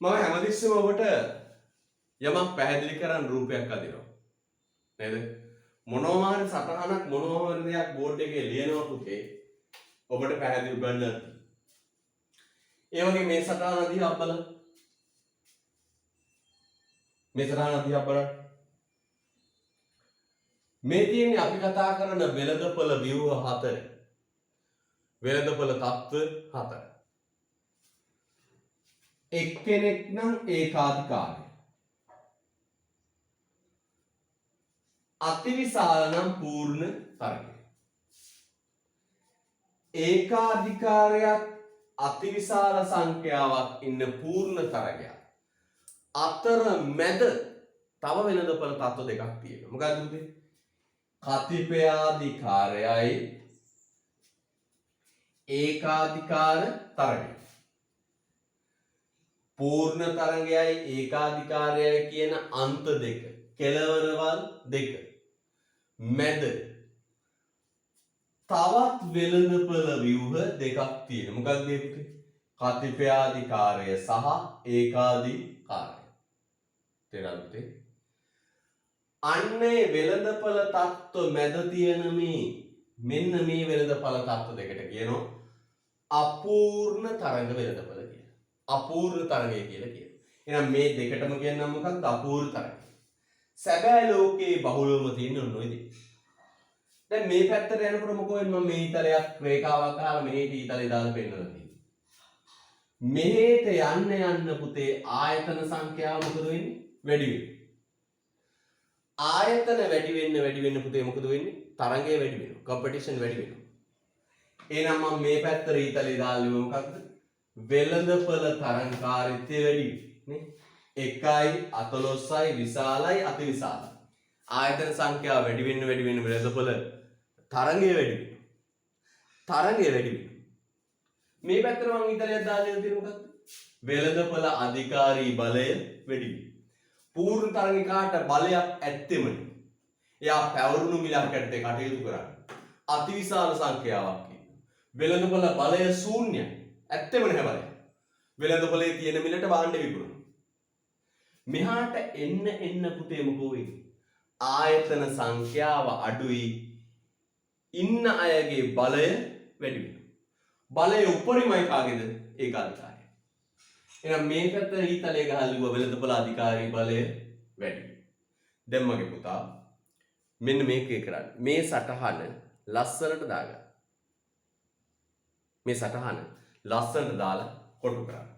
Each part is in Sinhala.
මම හැමතිස්සෙම ඔබට යමක් පැහැදිලි කරන්න රූපයක් අදිනවා. නේද? මොනවා හරි සටහනක් මොනවා හරි දෙයක් බෝඩ් එකේ ලියනවා පුතේ. ඔබට පැහැදිලි කරන්න. ඒ වගේ මේ සටහන දිහා බලන්න. මේ සටහන දිහා බලන්න. මේ තියෙන්නේ අපි කතා කරන වෙළඳපොළ ව්‍යුහ 4. වෙළඳපොළ තත්ත්ව 4. එක්කෙනෙක් නම් ඒකාධිකාරී. අතිවිශාල නම් පූර්ණ තරගය. ඒකාධිකාරයක් අතිවිශාල සංඛ්‍යාවක් ඉන්න පූර්ණ තරගයක්. අතර මැද තව වෙළඳපොළ තත්ත්ව දෙකක් තියෙනවා. මොකක්ද පුතේ? කතිපයාධිකාරයයි ඒකාධිකාර තරගය. පූර්ණ තරගයයි ඒකාධිකාරයයි කියන අන්ත දෙක, කෙළවරවල් දෙක මැද තවත් වෙළඳපොළ ව්‍යුහ දෙකක් තියෙනවා. මොකක්ද මේ පුතේ? කතිපයාධිකාරය සහ ඒකාධිකාරය. තේරුණාද පුතේ? අන්නේ වෙළඳපොළ තත්ත්ව මැද තියෙන මෙන්න මේ වෙළඳපොළ තත්ත්ව දෙකට කියනවා අපූර්ණ තරඟ වෙළඳපොළ කියලා. අපූර්ණ තරගය කියලා කියනවා. එහෙනම් මේ දෙකටම කියනවා මොකක්ද? අපූර්ණ තරගය. සැබෑ ලෝකේ බහුලවම තියෙන ඔන්න ඔය දෙක. දැන් මේ පැත්තට යනකොට මොකෝ වෙන්නේ? මම මේ ඊතලයක් රේඛාවක් අහලා මෙහෙට ඊතලේ දාලා පෙන්නනවා තියෙන්නේ. මෙහෙට යන්න පුතේ ආයතන සංඛ්‍යාව මොකද වෙන්නේ? වැඩි වෙනවා. ආයතන වැඩි වෙන්න පුතේ මොකද වෙන්නේ? තරංගය වැඩි වෙනවා. කම්පිටිෂන් වැඩි වෙනවා. එහෙනම් මම මේ පැත්තට ඊතලේ දාලා ඉව මොකක්ද? වෙළඳපොළ තරංකාරීත්වය වැඩි නේ? 1යි 14යි විශාලයි අතිවිශාලයි. ආයතන සංඛ්‍යාව වැඩි වෙන්න වෙළඳපොළ තරංගය වැඩි වෙනවා. තරංගය වැඩි වෙනවා. මේ පැත්තට මම ඊතලයක් දාලා තියෙන මොකක්ද? වෙළඳපොළ අධිකාරී බලය වැඩි වෙනවා. පූර්ණ තරගිකාට බලයක් ඇත්තෙමනේ. එයා පැවරුණු මිලකට කටයුතු කරන්නේ. අතිවිශාල සංඛ්‍යාවක් ඉන්නවා. වෙළඳපොළ බලය ශූන්‍යයි. ඇත්තෙමනේ හැබැයි. වෙළඳපොළේ තියෙන මිලට භාණ්ඩ විකුණනවා. මෙහාට එන්න පුතේ මොකෝ වෙන්නේ? ආයතන සංඛ්‍යාව අඩුයි. ඉන්න අයගේ බලය වැඩි වෙනවා. බලය උපරිමයි කාගේද? ඒකාධිකාරය. එහෙනම් මේ පැත්තට ඊතලයේ ගහල්ලුව වෙළඳපොළ අධිකාරී බලය වැඩි. දැන් මගේ පුතා මෙන්න මේකේ කරන්න. මේ සටහන ලස්සනට දාගන්න. මේ සටහන ලස්සනට දාලා කොටු කරන්න.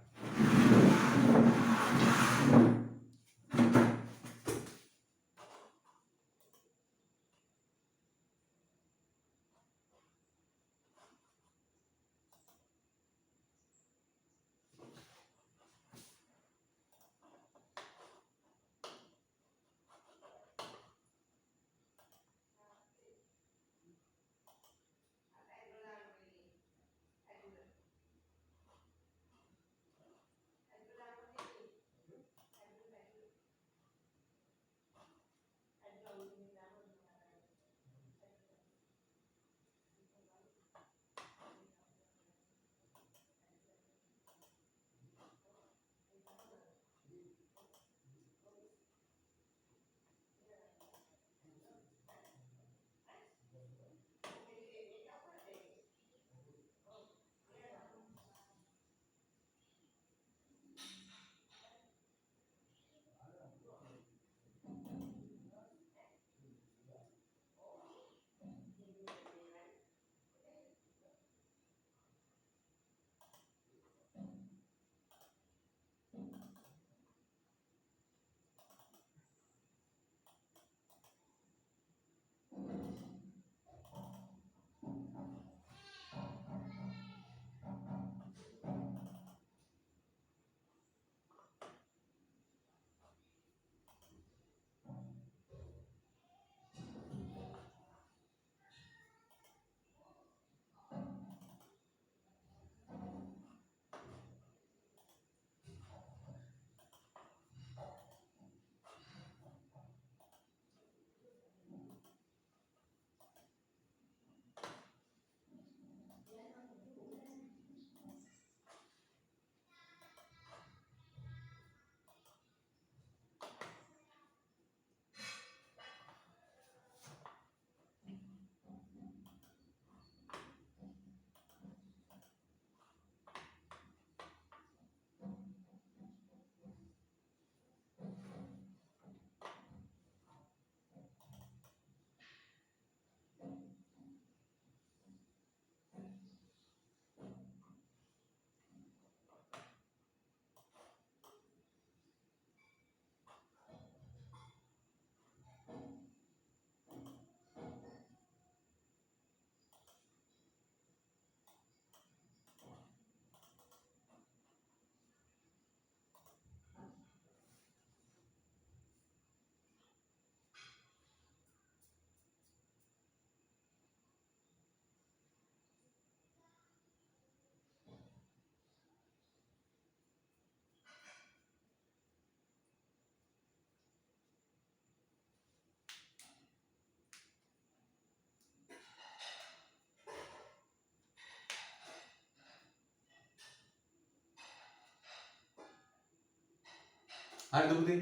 හරිද පුතේ?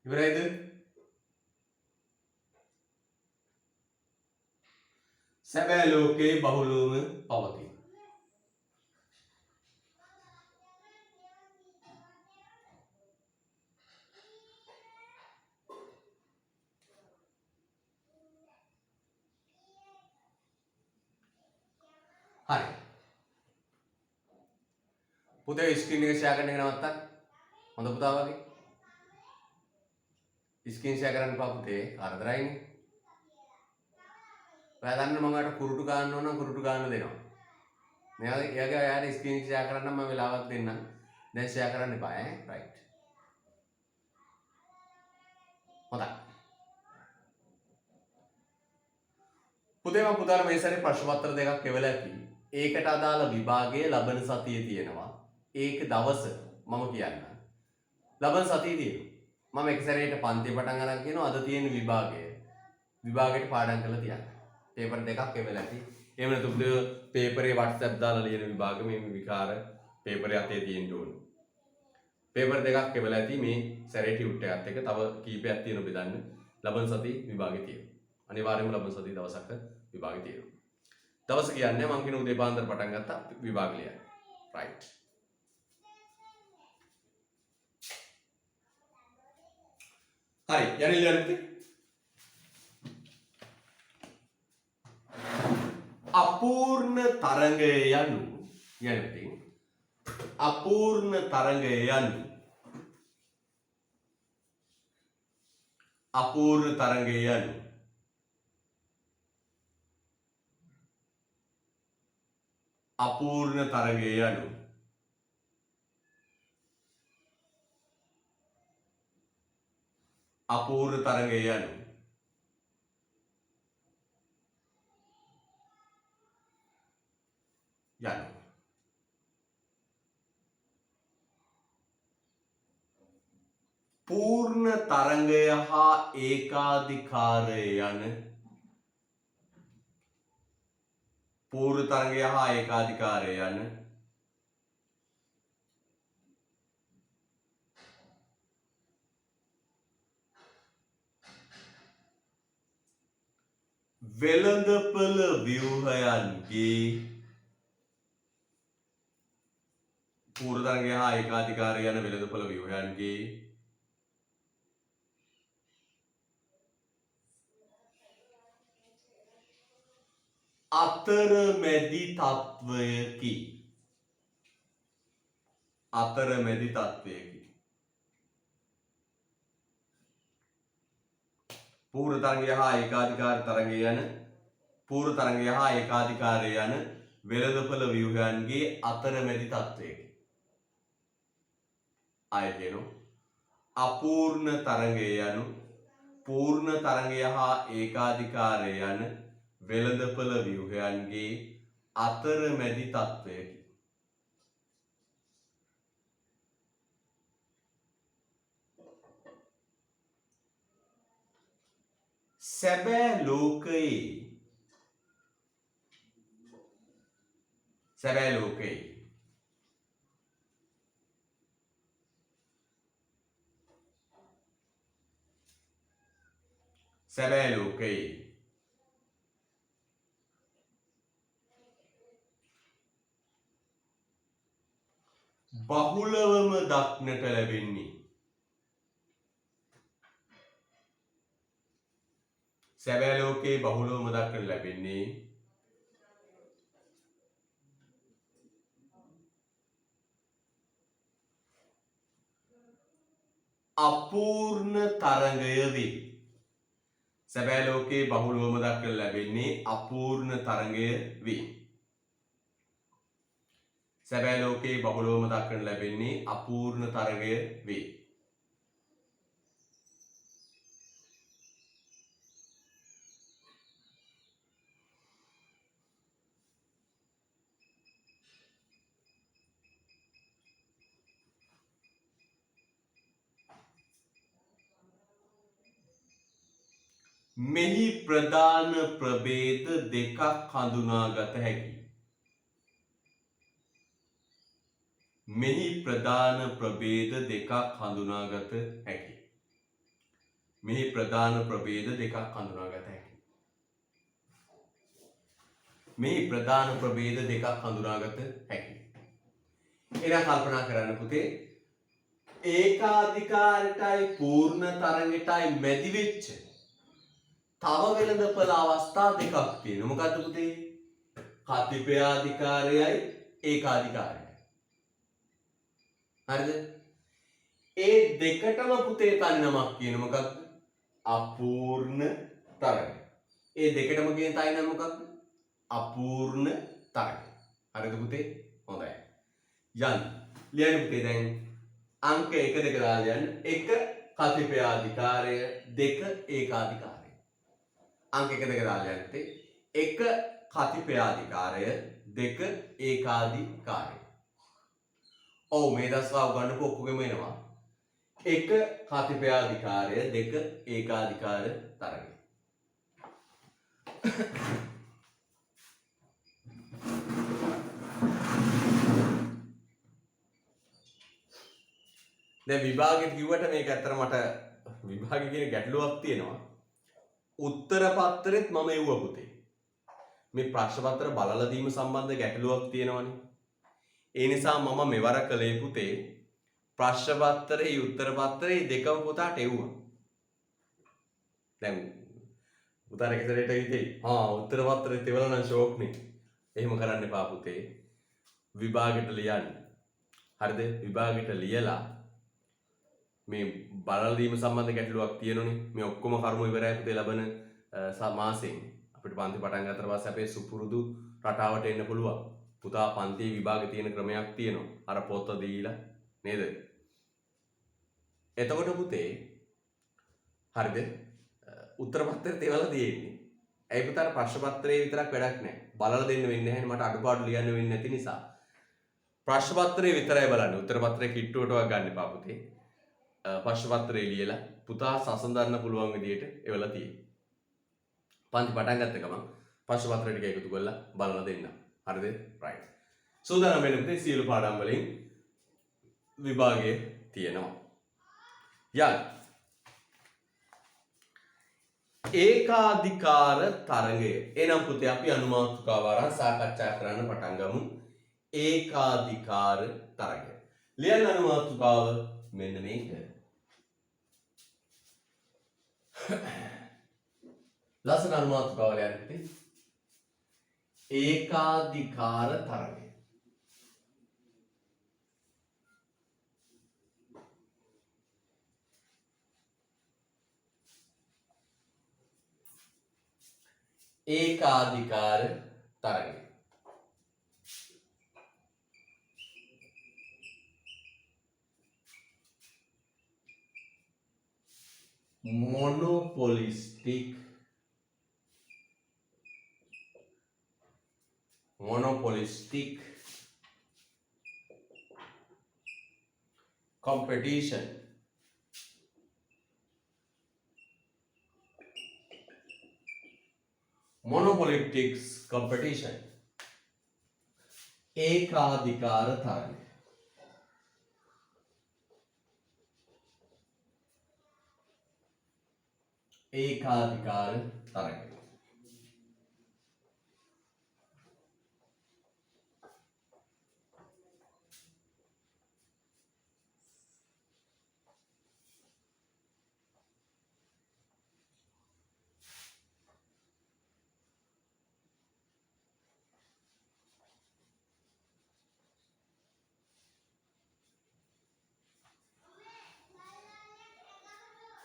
ඉවරයිද? සැබෑ ලෝකයේ බහුලවම පවතී. හරි. පුතේ ස්ක්‍රීන් එක ෂෙයා කරන්න එක නවත්තන්න. හොඳ පුතා වගේ. ස්ක්‍රීන් ෂෙයා කරන්න එපා පුතේ. කරදරයිනේ. ඔයා දන්න මම අර කුරුටු ගන්න ඕන නම් කුරුටු ගන්න දෙනවා. එයාගේ යාට ස්ක්‍රීන් ෂෙයා කරන්න මම වෙලාවක් දෙන්නම්. දැන් ෂෙයා කරන්න එපා ඈ. රයිට්. හොඳයි. පුතේ මම පුතාට මේ සැරේ ප්‍රශ්න පත්‍ර දෙකක් එවලා ඇති. ඒකට අදාළ විභාගයේ ලබන සතියේ තියෙනවා. ඒක දවස මම කියන්නම්. ලබන සතියේ තියෙනවා. මම එක සැරේට පන්ති පටන් අරන් කියනවා අද තියෙන විභාගය. විභාගයට පාඩම් කරලා තියන්න. පේපර් දෙකක් එවලා ඇති. එහෙම නැතු පුතේ පේපරේ WhatsApp දාලා ලියන විභාග මේ විකාර පේපරේ අතේ තියෙන්න ඕනේ. පේපර් දෙකක් එවලා ඇති මේ සැරේ ටියුට් එකත් එක්ක තව කීපයක් තියෙනවා බෙදන්න. ලබන සතියේ විභාගේ තියෙනවා. අනිවාර්යයෙන්ම ලබන සතියේ දවසක විභාගේ තියෙනවා. දවස කියන්නේ මම කියන උදේ පාන්දර පටන් ගත්තා විභාග ලියන්න. රයිට්. හරි යන්නේ ලියන්න. අපූර්ණ තරංගය යනු යන්නේ අපූර්ණ තරංගය යනු අපූර්ණ තරංගය යනු අපූර්ණ තරංගය යනු අපූර්ණ තරංගය යනු යනු පූර්ණ තරංගය හා ඒකාධිකාරය යන පූර්ණ තරංගය හා ඒකාධිකාරය යන වෙළඳපළ ව්‍යුහයන්ගේ පූර්ණ තරංගය හා ඒකාධිකාරය යන වෙළඳපළ ව්‍යුහයන්ගේ අතරමැදි තත්වයකි. අතරමැදි තත්වයකි. පූර්ණ තරංගය හා ඒකාධිකාර තරංගය යන පූර්ණ තරංගය හා ඒකාධිකාරය යන වෙළඳපළ ව්‍යුහයන්ගේ අතරමැදි තත්වයකි. ආයෙ කියනවා අපූර්ණ තරංගය යනු පූර්ණ තරංගය හා ඒකාධිකාරය යන වෙළඳපළ ව්‍යුහයන්ගේ අතරමැදි තත්වයකි. සැබෑ ලෝකයේ සැබෑ ලෝකයේ සැබෑ ලෝකයේ බහුලවම දක්නට ලැබෙන්නේ සැබෑ ලෝකයේ බහුලවම දක්නට ලැබෙන්නේ අපූර්ණ තරංගය වේ. සැබෑ ලෝකයේ බහුලවම දක්නට ලැබෙන්නේ අපූර්ණ තරංගය වේ. සැබෑ ලෝකයේ බහුලවම දක්නට ලැබෙන්නේ අපූර්ණ තරංගය වේ. මෙහි ප්‍රධාන ප්‍රභේද දෙකක් හඳුනාගත හැකියි. මෙහි ප්‍රධාන ප්‍රභේද දෙකක් හඳුනාගත හැකියි. මෙහි ප්‍රධාන ප්‍රභේද දෙකක් හඳුනාගත හැකියි. මෙහි ප්‍රධාන ප්‍රභේද දෙකක් හඳුනාගත හැකියි. එනම් කල්පනා කරන්න පුතේ ඒකාධිකාරයටයි පූර්ණ තරඟයටයි මැදි වෙච්ච තව වෙළඳපළ අවස්ථා දෙකක් තියෙනවා. මොකද්ද පුතේ? කතිපයාධිකාරයයි ඒකාධිකාරයයි. හරිද? ඒ දෙකටම පුතේ තනි නමක් කියන මොකක්ද? අපූර්ණ තරඟ. ඒ දෙකටම කියන තනි නම මොකක්ද? අපූර්ණ තරඟ. හරිද පුතේ? හොඳයි. යන්න. ලියන්න පුතේ දැන් අංක 1 2 දාලා යන්න. 1 කතිපයාධිකාරය 2 ඒකාධිකාරය. අංක 1 2 දාලා යන්න පුතේ. 1 කතිපයාධිකාරය 2 ඒකාධිකාරය. ඔව් මේ දස්වා උගන්නපු ඔක්කොගෙම එනවා. 1 කතිපයාධිකාරය 2 ඒකාධිකාර තරගය. දැන් විභාගෙට කිව්වට මේක ඇත්තට මට විභාගෙ කියන ගැටලුවක් තියෙනවා. උත්තර පත්‍රෙත් මම එව්වා පුතේ. මේ ප්‍රශ්න පත්‍ර බලලා දීම සම්බන්ධ ගැටලුවක් තියෙනවනේ. ඒ නිසා මම මෙවර කළේ පුතේ ප්‍රශ්න පත්‍රයේ උත්තර පත්‍රයේ දෙකම පුතාට එව්වා. දැන් උතර එකතරේට හිතේ උත්තර පත්‍රයේ තෙවලා නම් ෂෝක් නේ. එහෙම කරන්න එපා පුතේ. විභාගෙට ලියන්න. හරිද? විභාගෙට ලියලා මේ බලලා දීම සම්බන්ධ ගැටලුවක් තියෙනනේ. මේ ඔක්කොම කර්ම ඉවරයි පුතේ ලබන මාසෙන්. අපිට පන්ති පටන් ගන්නතර පස්සේ අපේ සුපුරුදු රටාවට එන්න පුළුවන්. පුතා පන්තියේ විභාගෙ තියෙන ක්‍රමයක් තියෙනවා. අර පොත දීලා නේද? එතකොට පුතේ හරිද? උත්තර පත්‍රය තේවලා තියෙන්නේ. ඇයි පුතාට ප්‍රශ්න පත්‍රයේ විතරක් වැඩක් නැහැ. බලලා දෙන්න වෙන්නේ නැහැ. මට අඩුපාඩු ලියන්න වෙන්නේ නැති නිසා. ප්‍රශ්න පත්‍රයේ විතරයි බලන්නේ. උත්තර පත්‍රයේ කිට්ටුවටවත් ගන්න එපා පුතේ. ප්‍රශ්න පත්‍රය ලියලා පුතා සසඳන්න පුළුවන් විදියට එවලා තියෙන්නේ. පන්ති පටන් ගත්ත ගමන් ප්‍රශ්න පත්‍රය ටික එකතු කරලා බලලා දෙන්න. හරිද? රයිට්. සූදානම් වෙන්න පුතේ සියලු පාඩම් වලින් විභාගයේ තියෙනවා. යන්න. ඒකාධිකාර තරඟය. එනම් පුතේ අපි අනුමාතුකාව අරන් සාකච්ඡා කරන්න පටන් ගමු. ඒකාධිකාර තරඟය. ලියන්න අනුමාතුකාව මෙන්න මේක. ලස්සන අනුමාතුකාව ලියන්න පුතේ. ඒකාධිකාර තරඟය. ඒකාධිකාර තරඟය. monopolistic competition monopolitics competition ඒකාධිකාර තරඟය. ඒකාධිකාර තරඟය.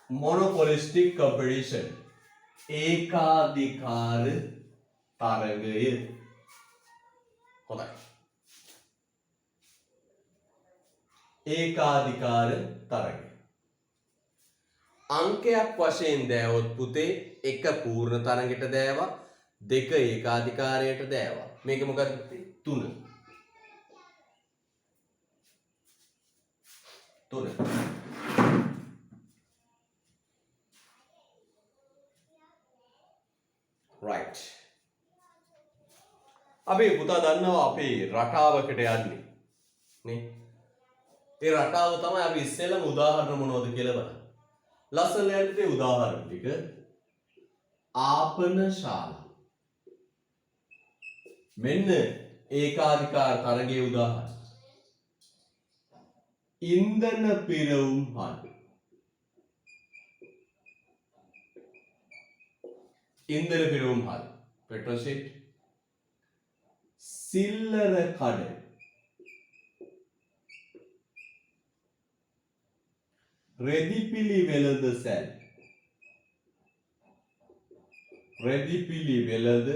monopolistic competition ඒකාධිකාර තරඟය. හොඳයි. ඒකාධිකාර තරඟය. අංකයක් වශයෙන් දෑවොත් පුතේ 1 පූර්ණ තරඟයට දෑවා 2 ඒකාධිකාරයට දෑවා. මේක මොකක්ද පුතේ? 3. right. අපි පුතා දන්නවා අපේ රටාවකට යන්නේ නේ. ඒ රටාව තමයි අපි ඉස්සෙල්ලම උදාහරණ මොනවද කියලා බලන්න. ලස්සන ලියන්න උදාහරණ ටික. ආපන ශාලා. මෙන්න ඒකාධිකාර තරගයේ උදාහරණ. ඉන්ධන පිරවුම් හල්. ඉන්ධන පිරවුම් හල්. Petrol sheet. සිල්ලර කඩ. රෙදිපිලි වෙළඳ සැල්. රෙදිපිලි වෙළඳ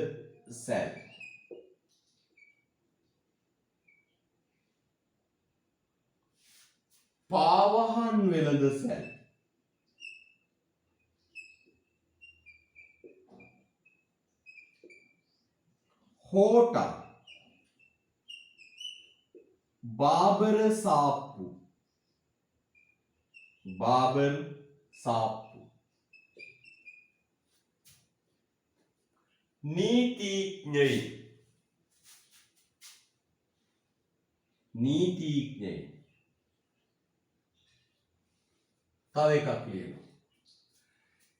සැල්. පාවහන් වෙළඳ සැල්. හෝටල්. බාබර සාප්පු. බාබර් සාප්පු. නීතිඥයි. නීතිඥයි. තව එකක් කියනවා.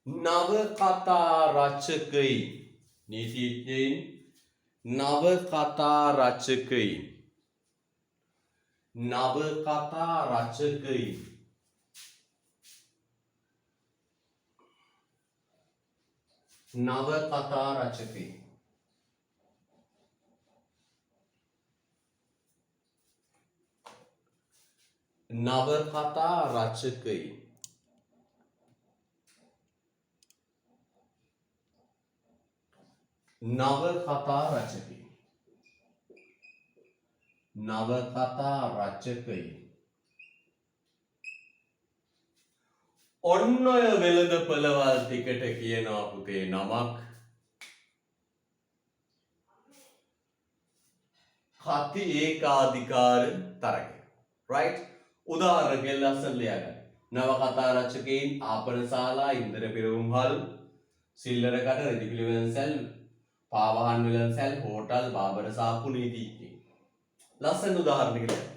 නවකතා රචකයින්. නීතිඥයින් නවකතා රචකයින්. නවකතා රචකයින්. නවකතා රචකයින්. නවකතා රචකයින්. නවකතා රචකයින්. නවකතා රචකයින්. ඔන්න ඔය වෙළඳපළවල් ටිකට කියනවා පුතේ නමක් කති ඒකාධිකාර තරගය. right? උදාහරණයක් ලස්සන ලියාගන්න. නවකතා රචකයින් ආපනශාලා ඉන්දර පිරවුම්හල් සිල්ලර කඩ රෙදිපිලි වෙළඳ සැල් පාවහන් වෙළඳ සැල් හෝටල් බාබර සාප්පු නීතිඥයින්. ලස්සන උදාහරණයක්.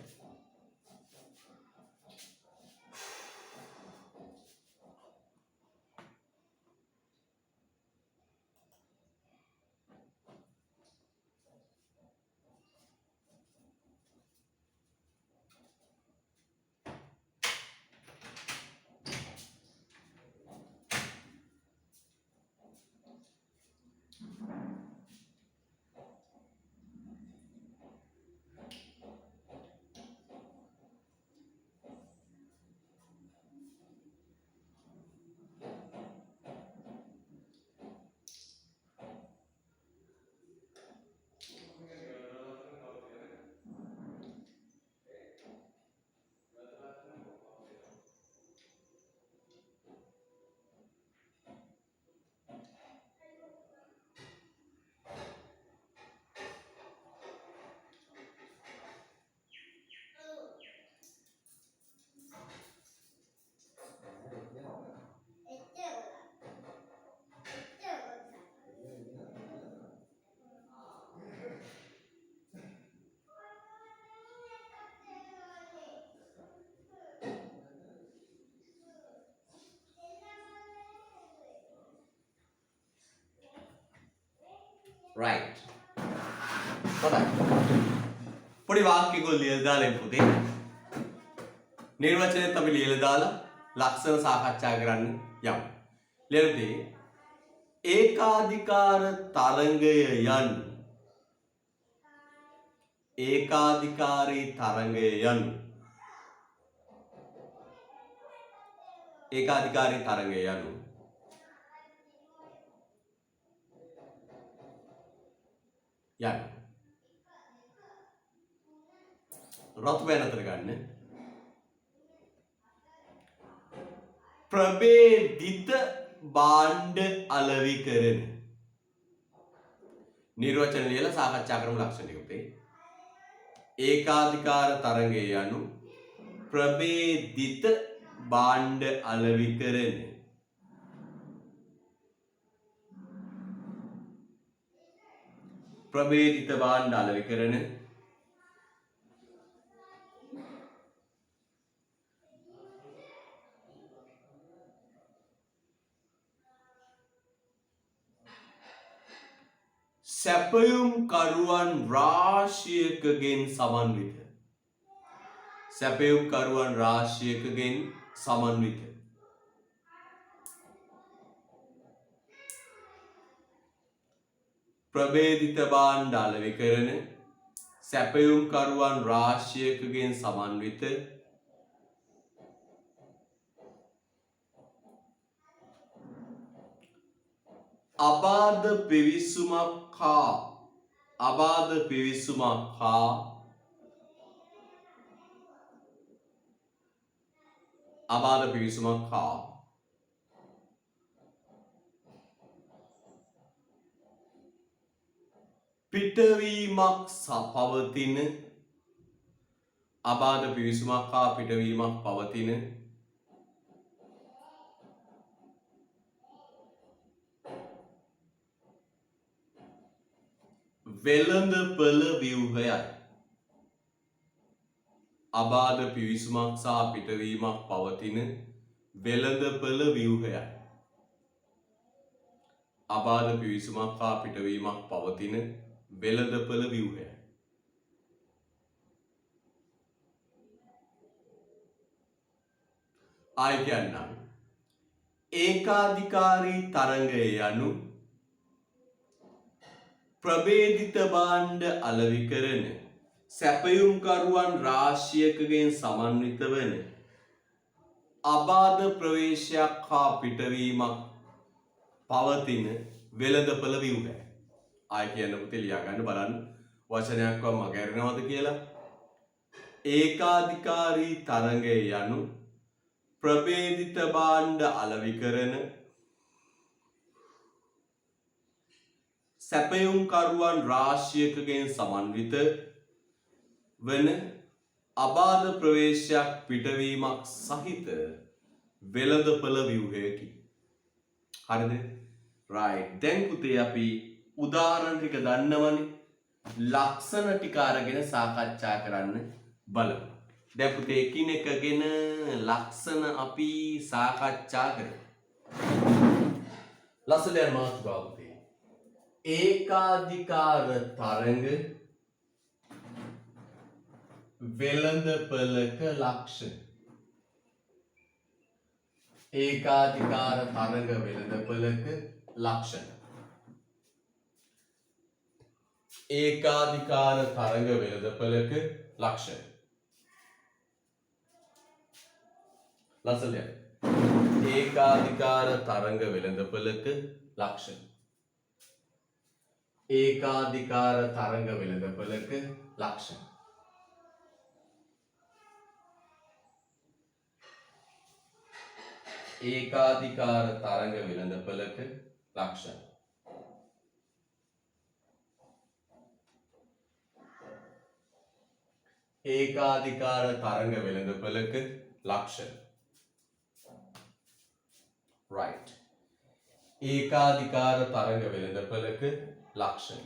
right. හොඳයි. පොඩි වාක්‍යයක් ලියලා දාලා පුතේ. නිර්වචනයත් අපි ලියලා දාලා ලක්ෂණ සාකච්ඡා කරන්න යමු. ලියලා ඒකාධිකාර තරංගය යනු ඒකාධිකාරී තරංගය යනු ඒකාධිකාරී තරංගය යනු රතු වෙන අතර ගන්න ප්‍රභේදිත භාණ්ඩ අලෙවිකරන නිර්වචන ලියලා සාකච්ඡා කරමු ලක්ෂණ ටික උතේ. ඒකාධිකාර තරංගය යනු ප්‍රභේදිත භාණ්ඩ අලෙවිකරන ප්‍රභේදිත භාණ්ඩ අලෙවිකරන සැපයුම් කරුවන් රාශියකගෙන් සමන්විත. සැපයුම් කරුවන් රාශියකගෙන් සමන්විත. ප්‍රබේධිත භාණ්ඩ අලෙවි කරන සැපයුම් කරුවන් රාශියකගෙන් සමන්විත අබාධ පිවිසුමක් හා අබාධ පිවිසුමක් හා අබාධ පිවිසුමක් හා පිටවීමක් පවතින අබාධ පිවිසුමක් හා පිටවීමක් පවතින වෙළඳපොළ ව්‍යුහයයි. අබාධ පිවිසුමක් සහ පිටවීමක් පවතින වෙළඳපොළ ව්‍යුහයයි. අබාධ පිවිසුමක් හා පිටවීමක් පවතින වෙළඳපොළ ව්‍යුහයයි. ආයි කියන්නම්. ඒකාධිකාරී තරංගය යනු ප්‍රබේධිත භාණ්ඩ අලෙවි කරන සැපයුම්කරුවන් රාශියකගෙන් සමන්විත වන අබාධ ප්‍රවේශයක් හා පිටවීමක් පවතින වෙළඳපොළ ව්‍යුහය. ආයි කියන්න පුතේ ලියා ගන්න බලන්න වචනයක්වත් මග ඇරෙනවද කියලා. ඒකාධිකාරී තරංගය යනු ප්‍රබේධිත භාණ්ඩ අලෙවි කරන සැපයුම්කරුවන් රාශියකගෙන් සමන්විත වන අබාධ ප්‍රවේශයක් පිටවීමක් සහිත වෙළඳපොළ ව්‍යුහයකි. හරිද? right. දැන් පුතේ අපි උදාහරණ ටික දන්නවනේ. ලක්ෂණ ටික අරගෙන සාකච්ඡා කරන්න බලමු. දැන් පුතේ එකිනෙකගෙන ලක්ෂණ අපි සාකච්ඡා කරමු. ලස්සන මාතෘකාව පුතේ. ඒකාධිකාර තරංග වෙළඳපොළක ලක්ෂණ. ඒකාධිකාර තරංග වෙළඳපොළක ලක්ෂණ. ඒකාධිකාර තරංග වෙළඳපොළක ලක්ෂණ. ලස්සන. ඒකාධිකාර තරංග වෙළඳපොළක ලක්ෂණ. ඒකාධිකාර තරංග වෙළඳපොළක ලක්ෂණ. ඒකාධිකාර තරංග වෙළඳපොළක ලක්ෂණ. ඒකාධිකාර තරංග වෙළඳපොළක ලක්ෂණ. right. ඒකාධිකාර තරංග වෙළඳපොළක ලක්ෂණ.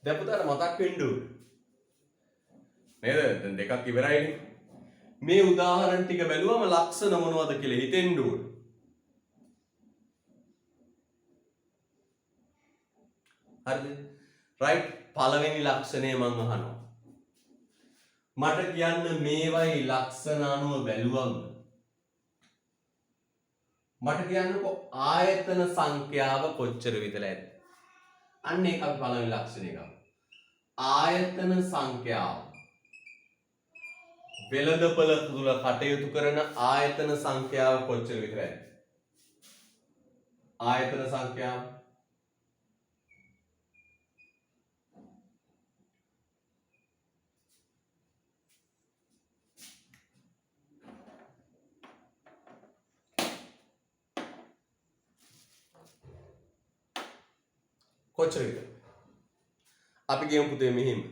දැන් පුතාට මතක් වෙන්න ඕනේ නේද? දැන් දෙකක් ඉවරයිනේ. මේ උදාහරණ ටික බැලුවම ලක්ෂණ මොනවද කියලා හිතෙන්න ඕනේ. හරිද? right. පළවෙනි ලක්ෂණය මම අහනවා. මට කියන්න මේවයි ලක්ෂණ අනුව බැලුවම මට කියන්නකෝ ආයතන සංඛ්‍යාව කොච්චර විතර ඇද්ද? අන්න ඒක අපි පළවෙනි ලක්ෂණය ගමු. ආයතන සංඛ්‍යාව. වෙළඳපොළ තුල කටයුතු කරන ආයතන සංඛ්‍යාව කොච්චර විතර ඇද්ද? ආයතන සංඛ්‍යාව කොච්චර විතර? අපි කියමු පුතේ මෙහිම.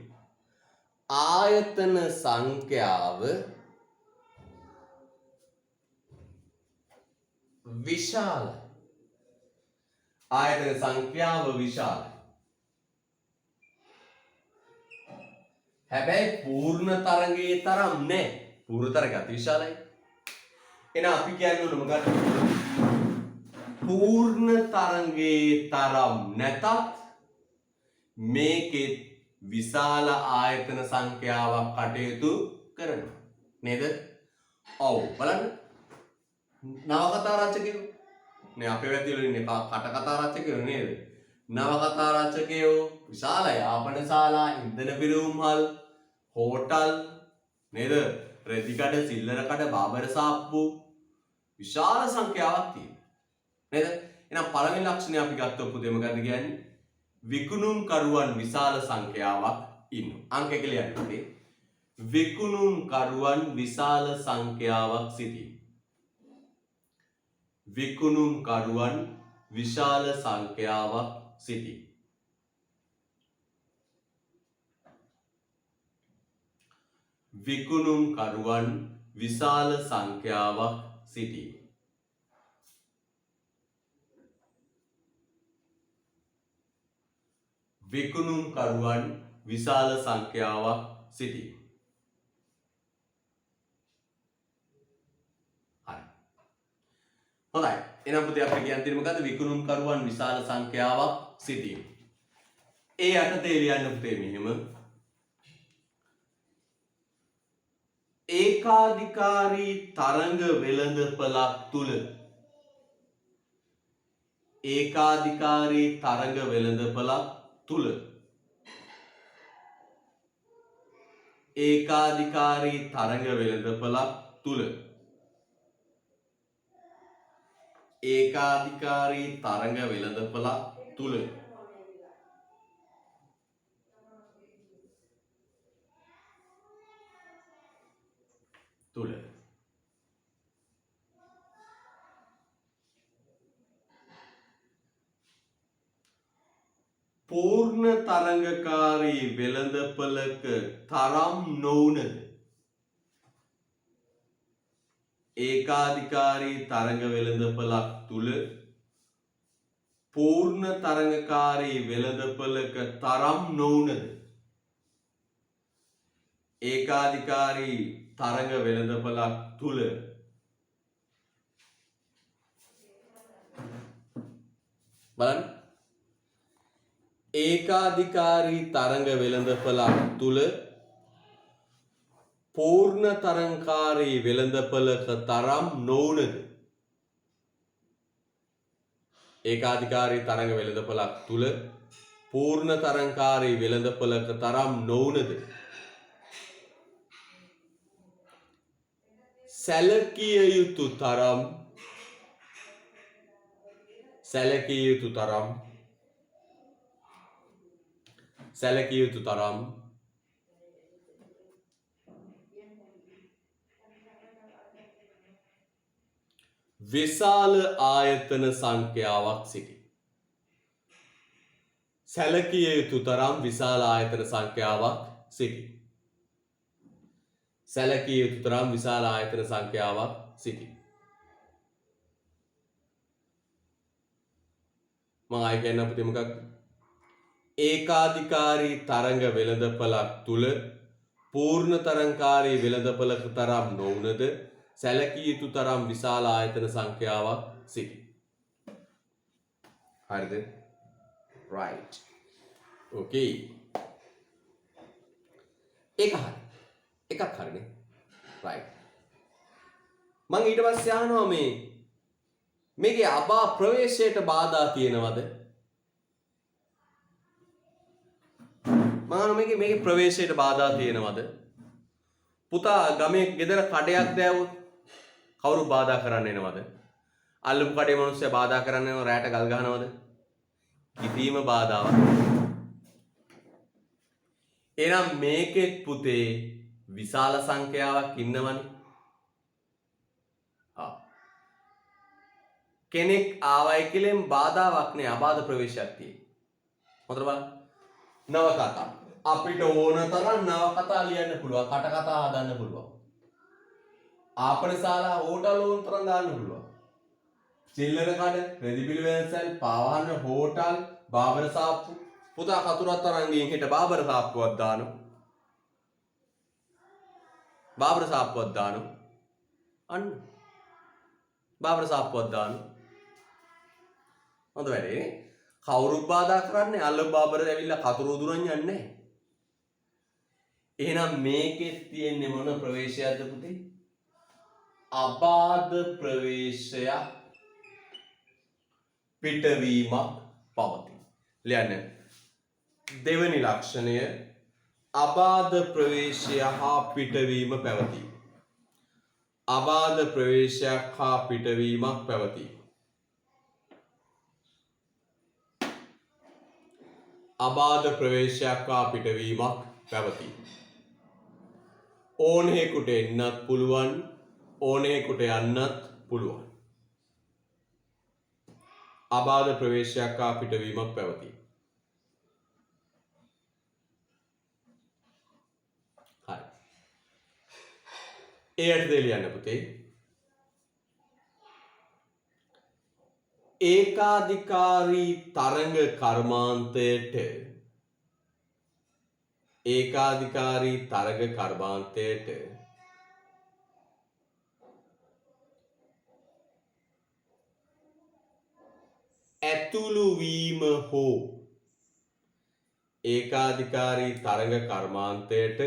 ආයතන සංඛ්‍යාව විශාලයි. ආයතන සංඛ්‍යාව විශාලයි. හැබැයි පූර්ණ තරංගයේ තරම් නෑ. පූර්ණ තරංගය අති විශාලයි. එහෙනම් අපි කියන්නේ මොකක්ද? පූර්ණ තරංගයේ තරම් නැතත් මේකෙත් විශාල ආයතන සංඛ්‍යාවක් කටයුතු කරනවා නේද? ඔව් බලන්න නවකතා රචකයෝ නේ අපේ වැතිවල ඉන්නේ කටකතා රචකයෝ නේද? නවකතා රචකයෝ විශාල යාපනශාලා ඉන්ධන පිරවුම්හල් හෝටල් නේද? රෙදිකඩ සිල්ලරකඩ බාබර සාප්පු විශාල සංඛ්‍යාවක් තියෙනවා නේද? එහෙනම් පළවෙනි ලක්ෂණය අපි ගත්තොත් පුතේ මොකද්ද කියන්නේ? විකුණුම් කරුවන් විශාල සංඛ්‍යාවක් ඉන්නවා. අංක එක ලියන්න පුතේ. විකුණුම් කරුවන් විශාල සංඛ්‍යාවක් සිටී. විකුණුම් කරුවන් විශාල සංඛ්‍යාවක් සිටී. විකුණුම් කරුවන් විශාල සංඛ්‍යාවක් සිටී. විකුණුම් කරුවන් විශාල සංඛ්‍යාවක් සිටී. හරි. හොඳයි. එහෙනම් පුතේ අපිට කියන්න තියෙන්නේ මොකද්ද? විකුණුම් කරුවන් විශාල සංඛ්‍යාවක් සිටී. ඒ යටතේ ලියන්න පුතේ මෙහෙම. ඒකාධිකාරී තරංග වෙළඳපළක් තුල ඒකාධිකාරී තරංග වෙළඳපළක් තුල ඒකාධිකාරී තරංග වෙළඳපළක් තුල ඒකාධිකාරී තරංග වෙළඳපළක් තුල පූර්ණ තරංගකාරී වෙළඳපළක තරම් නොවුනද ඒකාධිකාරී තරංග වෙළඳපළක් තුල පූර්ණ තරංගකාරී වෙළඳපළක තරම් නොවුනද ඒකාධිකාරී තරංග වෙළඳපළක් තුල බලන්න ඒකාධිකාරී තරංග වෙළඳපළක් තුල පූර්ණ තරංගකාරී වෙළඳපළක තරම් නොවුනද ඒකාධිකාරී තරංග වෙළඳපළක් තුල පූර්ණ තරංගකාරී වෙළඳපළක තරම් නොවුනද සැලකිය යුතු තරම් විශාල ආයතන සංඛ්‍යාවක් සිටී. සැලකිය යුතු තරම් විශාල ආයතන සංඛ්‍යාවක් සිටී. සැලකිය යුතු තරම් විශාල ආයතන සංඛ්‍යාවක් සිටී. මම ආයෙ කියන්න අපිට මොකක්ද? ඒකාධිකාරී තරංග වෙළඳපළක් තුල පූර්ණ තරංගකාරී වෙළඳපළක තරම් නොවුනද සැලකිය යුතු තරම් විශාල ආයතන සංඛ්‍යාවක් සිටී. හරිද? right. okay. ඒක හරි. එකක් හරිනේ. right. මම ඊට පස්සේ අහනවා මේකේ අබා ප්‍රවේශයට බාධා තියෙනවද? මම මේකේ ප්‍රවේශයට බාධා තියෙනවද? පුතා ගමේ ගෙදර කඩයක් දැවුවොත් කවුරු බාධා කරන්න එනවද? අල්ලපු කඩේ මිනිස්සු බාධා කරන්න එනව රැට ගල් ගහනවද? කිසිම බාධාවක්. එහෙනම් මේකෙත් පුතේ විශාල සංඛ්‍යාවක් ඉන්නවනේ. කෙනෙක් ආවයි කියලෙන් බාධාවක් නේ අබාධ ප්‍රවේශයක් තියෙන්නේ. හොඳට බලන්න. නවකතා. අපිට ඕන තරම් නවකතා ලියන්න පුළුවන්. කටකතා හදන්න පුළුවන්. ආපනශාලා හෝටල් ඕන තරම් දාන්න පුළුවන්. චිල්ලර කඩ, රෙදිපිලි වෙනසල්, පාවහන හෝටල්, බාබර සාප්පු. පුතා කතුරක් තරම් ගිහින් හිට බාබර සාප්පුවක් දානවා. බාබර සාප්පුවක් දානවා. අන්න. බාබර සාප්පුවක් දානවා. හොඳ වැඩේ නේ. කවුරුත් බාධා කරන්නේ අල්ල බාබර ඇවිල්ලා කතුරු උදුරන් යන්නේ නැහැ. එහෙනම් මේකේ තියෙන්නේ මොන ප්‍රවේශයක්ද පුතේ? අබාධ ප්‍රවේශයක් පිටවීමක් පවතී. ලියන්න. දෙවෙනි ලක්ෂණය අබාධ ප්‍රවේශය හා පිටවීම පැවතී. අබාධ ප්‍රවේශයක් හා පිටවීමක් පැවතී. අබාධ ප්‍රවේශයක් හා පිටවීමක් පැවතී. ඕනෙකුට එන්නත් පුළුවන්, ඕනෙකුට යන්නත් පුළුවන්. අබාධ ප්‍රවේශයක් හා පිටවීමක් පැවතී. හරි. එයට දෙලියන්න පුතේ. ඒකාධිකාරී තරංග කර්මාන්තයට ඇතුළු වීම හෝ ඒකාධිකාරී තරංග කර්මාන්තයට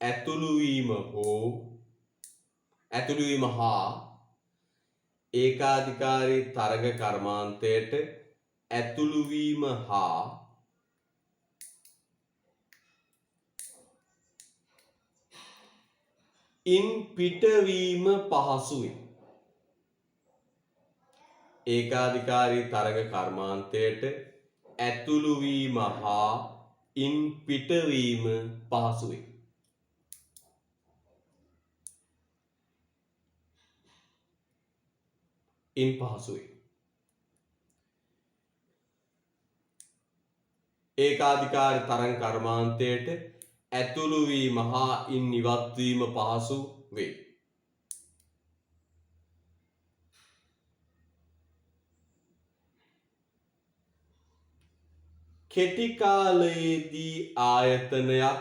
ඇතුළු වීම හා ඒකාධිකාරී තරග කර්මාන්තයට ඇතුළු වීම හා ඉන් පිටවීම පහසුයි. ඒකාධිකාරී තරග කර්මාන්තයට ඇතුළු වීම හා ඉන් පිටවීම පහසුයි. ඉන් පහසුයි. ඒකාධිකාරී තරංග කර්මාන්තයට ඇතුළු වීම හා ඉන් ඉවත් වීම පහසු වේ. කෙටි කාලයේදී ආයතනයක්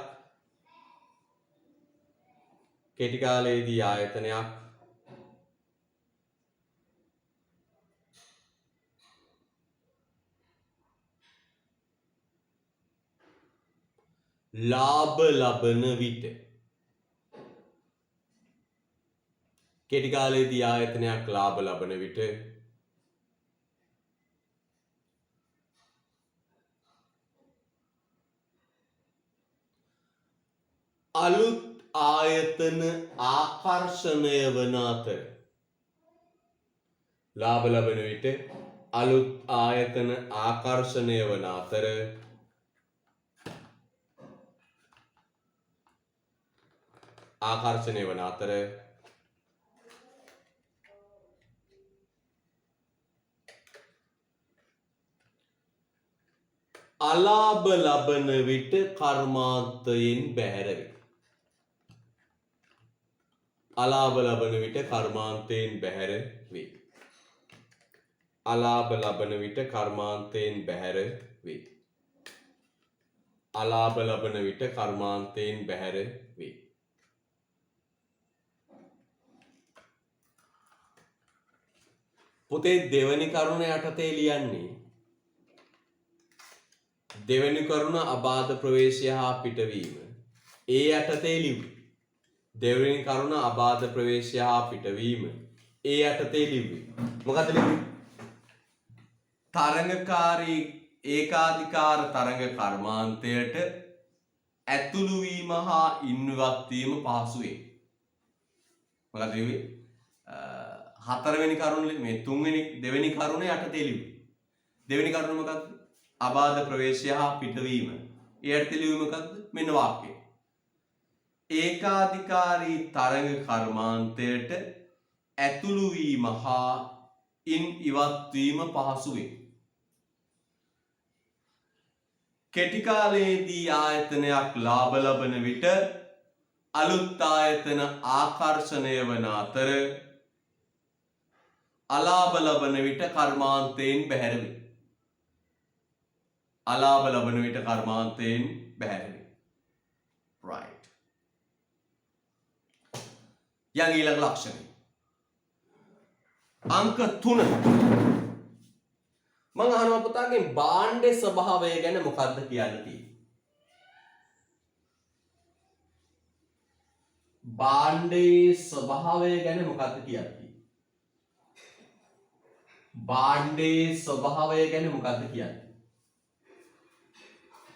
ලාභ ලබන විට අලුත් ආයතන ආකර්ෂණය වන අතර අලාභ ලබන විට කර්මාන්තයෙන් බැහැර වේ. අලාභ ලබන විට කර්මාන්තයෙන් බැහැර වේ. අලාභ ලබන විට කර්මාන්තයෙන් බැහැර වේ. අලාභ ලබන විට කර්මාන්තයෙන් බැහැර වේ. පුතේ දෙවැනි කරුණ යටතේ ලියන්නේ දෙවැනි කරුණ අබාධ ප්‍රවේශය හා පිටවීම. ඒ යටතේ ලිව්වේ. දෙවැනි කරුණ අබාධ ප්‍රවේශය හා පිටවීම. ඒ යටතේ ලිව්වේ. මොකද ලිව්වේ? තරංගකාරී ඒකාධිකාර තරංග කර්මාන්තයට ඇතුළු වීම හා ඉන්වත් වීම පහසු වේ. මොකද ලිව්වේ? හතරවෙනි කරුණ මේ දෙවෙනි කරුණ යටතේ ලිව්වේ. දෙවෙනි කරුණ මොකක්ද? අබාධ ප්‍රවේශය හා පිටවීම. එයට ලිව්වේ මොකක්ද? මෙන්න වාක්‍යය. ඒකාධිකාරී තරංග කර්මාන්තයට ඇතුළු වීම හා ඉන් ඉවත් වීම පහසු වේ. කෙටි කාලයේදී ආයතනයක් ලාභ ලබන විට අලුත් ආයතන ආකර්ෂණය වන අතර අලාභ ලබන විට කර්මාන්තයෙන් බැහැර වේ. අලාභ ලබන විට කර්මාන්තයෙන් බැහැර වේ. right. යන් ඊළඟ ලක්ෂණය. අංක 3. මං අහනවා පුතාගෙන් භාණ්ඩේ ස්වභාවය ගැන මොකද්ද කියන්න තියෙන්නේ? භාණ්ඩේ ස්වභාවය ගැන මොකද්ද කියන්න තියෙන්නේ? භාණ්ඩේ ස්වභාවය ගැන මොකද්ද කියන්නේ?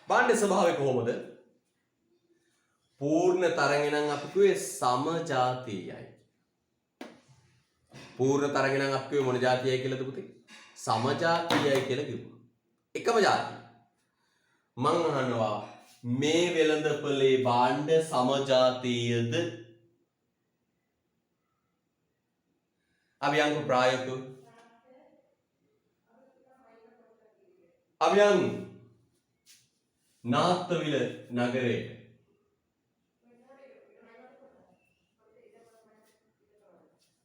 භාණ්ඩේ ස්වභාවය කොහොමද? පූර්ණ තරංගය නම් අපි කිව්වේ සමජාතීයයි. පූර්ණ තරංගය නම් අපි කිව්වේ මොන જાතියයි කියලාද පුතේ? සමජාතීයයි කියලා කිව්වා. එකම જાතිය. මං අහනවා මේ වෙළඳපොලේ භාණ්ඩ සමජාතීයද? අභියංග ප්‍රායෝගිකව අභියංග නාත්තවිල නගරයට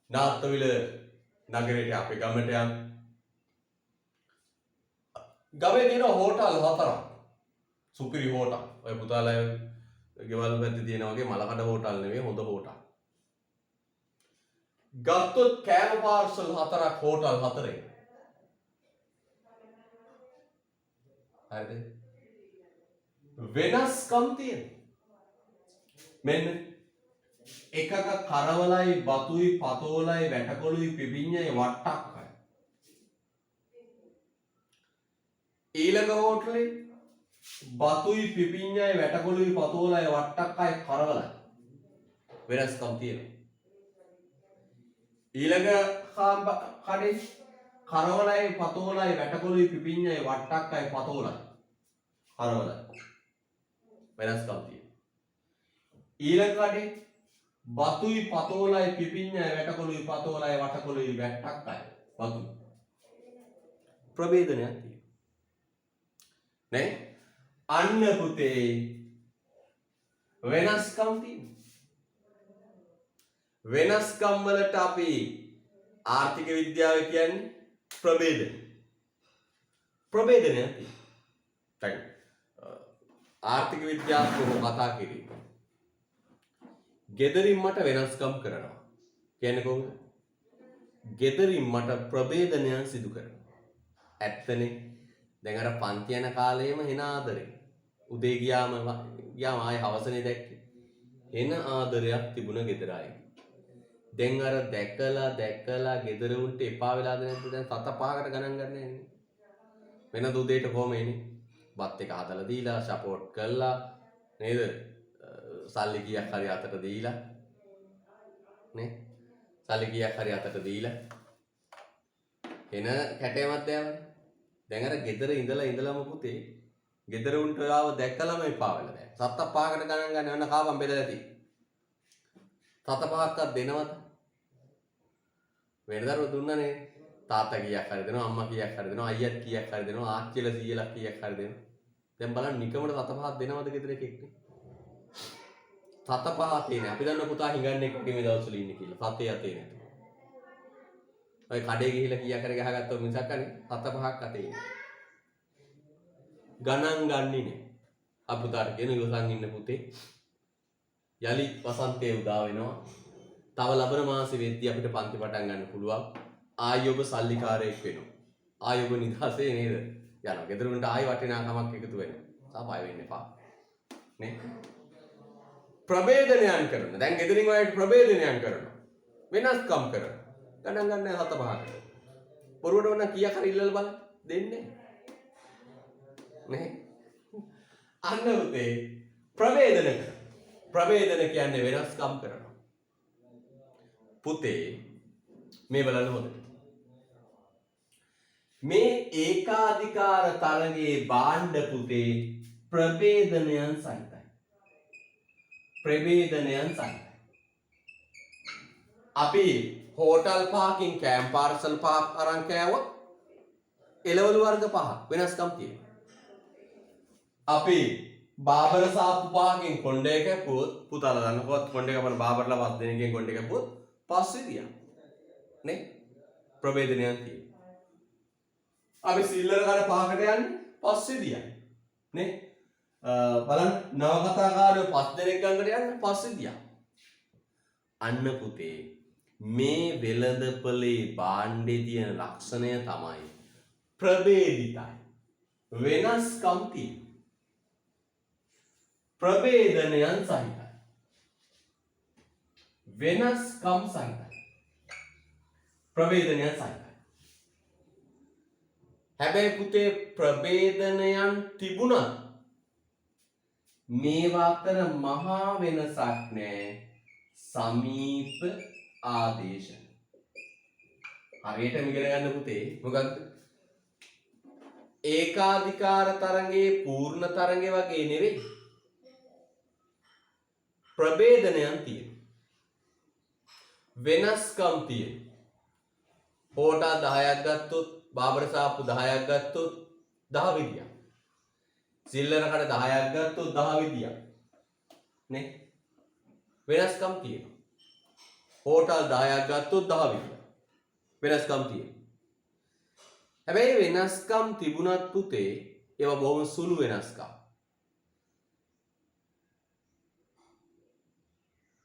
නාත්තවිල නගරයට අපි ගමට යන්න. ගමේ තියෙන හෝටල් 4ක්. සුපිරි හෝටල්. ඔය පුතාලා ගෙවල් පැත්තේ තියෙන වගේ මලකඩ හෝටල් නෙවෙයි හොඳ හෝටල්. ගත්තොත් කෑම පාර්සල් 4ක් හෝටල් 4ේ. හරිද? වෙනස්කම් තියෙනවා. මෙන්න එකක කරවලයි බතුයි පතෝලයි වැටකොළුයි පිපිඤ්ඤයි වට්ටක්කයි. ඊළඟ හෝටලේ බතුයි පිපිඤ්ඤයි වැටකොළුයි පතෝලයි වට්ටක්කයි කරවලයි වෙනස්කම් තියෙනවා. ඊළඟ කඩේ කරවලයි පතෝලයි වැටකොළුයි පිපිඤ්ඤයි වට්ටක්කයි පතෝලයි කරවලයි වෙනස්කම් තියෙනවා. ඊළඟ කඩේ බතුයි පතෝලයි පිපිඤ්ඤයි වැටකොළුයි පතෝලයි වටකොළුයි වැට්ටක්කයි බතු ප්‍රභේදනයක් තියෙනවා නේ. අන්න පුතේ වෙනස්කම් තියෙනවා. වෙනස්කම් වලට අපි ආර්ථික විද්‍යාව කියන්නේ ප්‍රභේදන. ප්‍රභේදනයක් තියෙනවා. ආර්ථික විද්‍යාත්මකව කතා කිරීම. ගෙදරින් මට වෙනස්කම් කරනවා. කියන්නේ කොහොමද? ගෙදරින් මට ප්‍රභේදනයන් සිදු කරනවා. ඇත්තනේ. දැන් අර පන්ති යන කාලේම එන ආදරේ. උදේ ගියාම ආයේ හවසනේ දැක්කේ. එන ආදරයක් තිබුණ ගෙදර ආයේ. දැන් අර දැකලා ගෙදර උන්ට එපා වෙලාද නැද්ද? දැන් 7-5කට ගණන් ගන්න යන්නේ. වෙන උදේට කොහම එන්නේ? බත් එක හදලා දීලා සපෝට් කළා නේද? සල්ලි කීයක් හරි අතට දීලා නේ? සල්ලි කීයක් හරි අතට දීලා එන කැටයමක් දැවනේ. දැන් අර ගෙදර ඉඳලාම පුතේ ගෙදර උන්ට ආව දැක්කලම එපා වෙලා දැන් 7-5කට ගණන් ගන්න යන කාපම් බෙදලා තියෙන්නේ. 7-5ක්වත් දෙනවද? වෙනදර දුන්නනේ. තාත්තා කීයක් හරි දෙනවා, අම්මා කීයක් හරි දෙනවා, අයියාත් කීයක් හරි දෙනවා, ආච්චිලා සීයලා කීයක් හරි දෙනවා. දැන් බලන්න නිකමට 7-5ක් දෙනවද ගෙදර එකෙක්නේ? 7-5 තියෙන. අපි දන්න පුතා හිඟන්නේ කොහේ මේ දවස්වල ඉන්නේ කියලා. 7 නැතු. ඔය කඩේ ගිහිල්ලා කීයක් හරි ගහගත්තොත් මිසක් අනේ 7-5ක් අතේ ඉන්නේ. ගණන් ගන්නේ නේ. අපුතාට කියන ඉවසන් ඉන්න පුතේ. යලි වසන්තයේ උදා වෙනවා. තව ලබන මාසෙ වෙද්දී අපිට පන්ති පටන් ගන්න පුළුවන්. ආයි ඔබ සල්ලිකාරයෙක් වෙනවා. ආයි ඔබ නිදහසේ නේද? යනවා. ගෙදර උන්ට ආයි වටිනාකමක් එකතු වෙනවා. සාපය වෙන්න එපා. නේ? ප්‍රභේදනයන් කරනවා. දැන් ගෙදරින් ඔයාලට ප්‍රභේදනයන් කරනවා. වෙනස්කම් කරනවා. ගණන් ගන්න 7-5කට. පොරුවට වුණා කීයක් හරි ඉල්ලලා බලන්න දෙන්නේ නේ. අන්න උතේ ප්‍රභේදන කරනවා. ප්‍රභේදන කියන්නේ වෙනස්කම් කරනවා. පුතේ මේ බලන්න හොඳට. මේ ඒකාධිකාර තරගයේ භාණ්ඩ පුතේ ප්‍රභේදනයන් සහිතයි. ප්‍රභේදනයන් සහිතයි. අපි හෝටල් පහකින් කෑම පාර්සල් පහක් අරන් කෑවොත් එළවලු වර්ග පහක් වෙනස්කම් තියෙනවා. අපි බාබර සාප්පු පහකින් කොණ්ඩේ කැපුවොත් පුතාලා දන්නකොත් කොණ්ඩේ කපන බාබර්ලා පස් දෙනෙක්ගෙන් කොණ්ඩේ කැපුවොත් පස්සේ දියා නේ ප්‍රභේදනයන් තියෙනවා. අපි සිල්ලර කඩ පහකට යන්නේ පස්සේ දියා නේ බලන්න නවකතාකාරයෝ පස් දෙනෙක් ගඟට යන්නේ පස්සේ දියා. අන්න පුතේ මේ වෙළඳපොලේ භාණ්ඩේ තියෙන ලක්ෂණය තමයි ප්‍රභේදිතයි. වෙනස්කම් තියෙනවා. ප්‍රභේදනයන් සහිතයි. වෙනස්කම් සහිතයි. ප්‍රභේදනයන් සහිතයි. හැබැයි පුතේ ප්‍රභේදනයන් තිබුණත් මේවා අතර මහා වෙනසක් නැහැ. සමීප ආදේශ. හරියටම ඉගෙන ගන්න පුතේ. මොකක්ද? ඒකාධිකාර තරංගයේ පූර්ණ තරංගය වගේ නෙවෙයි. ප්‍රභේදනයන් තියෙනවා. වෙනස්කම් තියෙනවා. හෝටා 10ක් ගත්තොත්, බාබර සාප්පු 10ක් ගත්තොත් 10 විදියක්. සිල්ලර කඩ 10ක් ගත්තොත් 10 විදියක්. නේ? වෙනස්කම් තියෙනවා. හෝටල් 10ක් ගත්තොත් 10 විදියක්. වෙනස්කම් තියෙනවා. හැබැයි වෙනස්කම් තිබුණත් පුතේ ඒවා බොහොම සුළු වෙනස්කම්.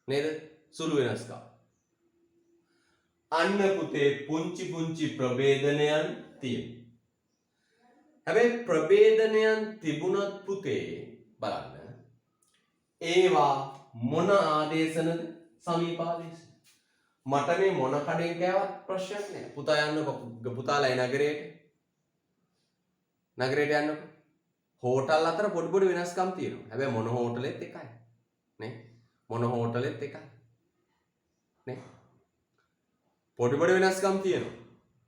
නේද? සුළු වෙනස්කම්. අන්න පුතේ පුංචි පුංචි ප්‍රභේදනයන් තියෙනවා. හැබැයි ප්‍රභේදනයන් තිබුණත් පුතේ බලන්න ඒවා මොන ආදේශනද? සමීප ආදේශන. මට මේ මොන කඩෙන් කෑවත් ප්‍රශ්නයක් නෑ. පුතා යන්නකො පුතාලා නගරයට. නගරයට යන්නකො. හෝටල් අතර පොඩි පොඩි වෙනස්කම් තියෙනවා. හැබැයි මොන හෝටලෙත් එකයි. නේ? මොන හෝටලෙත් එකයි. නේ? පොඩි පොඩි වෙනස්කම් තියෙනවා.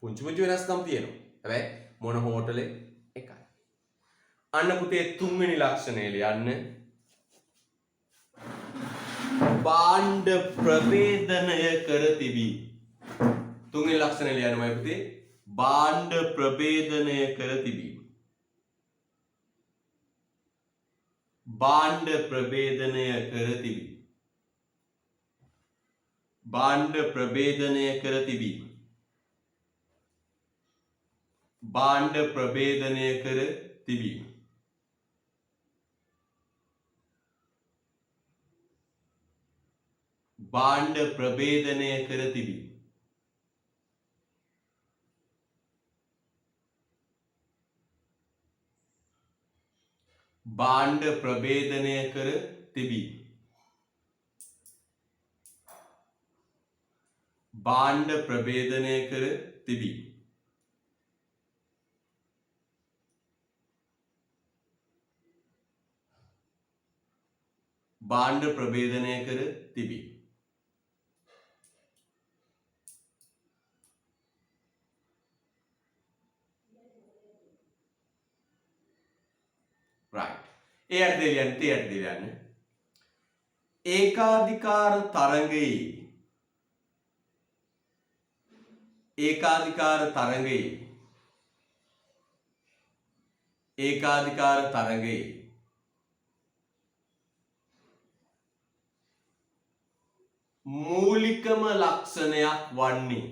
පුංචි පුංචි වෙනස්කම් තියෙනවා. හැබැයි මොන හෝටලෙත් එකයි. අන්න පුතේ තුන්වෙනි ලක්ෂණය ලියන්න. භාණ්ඩ ප්‍රභේදනය කර තිබී. තුන්වෙනි ලක්ෂණය ලියන්නමයි පුතේ. භාණ්ඩ ප්‍රභේදනය කර තිබීම. භාණ්ඩ ප්‍රභේදනය කර තිබීම. භාණ්ඩ ප්‍රභේදනය කර තිබීම. භාණ්ඩ ප්‍රභේදනය කර තිබීම. භාණ්ඩ ප්‍රභේදනය කර තිබීම. භාණ්ඩ ප්‍රභේදනය කර තිබීම. භාණ්ඩ ප්‍රභේදනය කර තිබීම. භාණ්ඩ ප්‍රභේදනය කර තිබීම. right. ඒ අර්ථය ලියන්න. ඒකාධිකාර තරංගයේ ඒකාධිකාර තරංගයේ මූලිකම ලක්ෂණයක් වන්නේ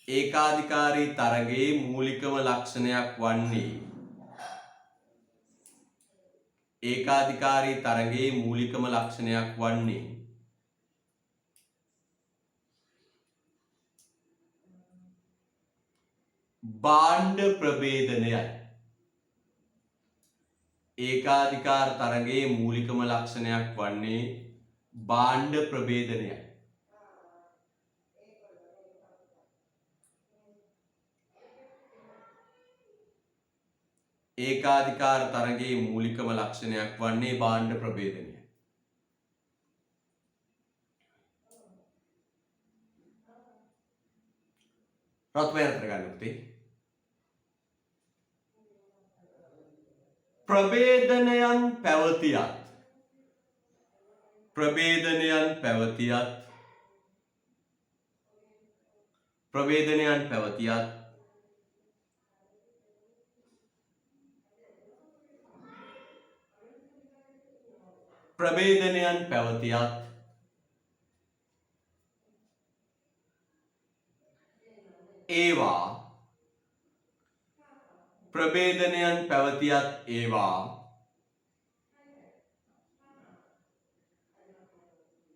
ඒකාධිකාරී තරගයේ මූලිකම ලක්ෂණයක් වන්නේ ඒකාධිකාරී තරගයේ මූලිකම ලක්ෂණයක් වන්නේ භාණ්ඩ ප්‍රභේදනයයි. ඒකාධිකාර තරගයේ මූලිකම ලක්ෂණයක් වන්නේ භාණ්ඩ ප්‍රභේදනයයි. ඒකාධිකාර තරගයේ මූලිකම ලක්ෂණයක් වන්නේ භාණ්ඩ ප්‍රභේදනයයි. රත්වැරතර ගන්න පුතේ. ප්‍රභේදනයන් පැවතියත්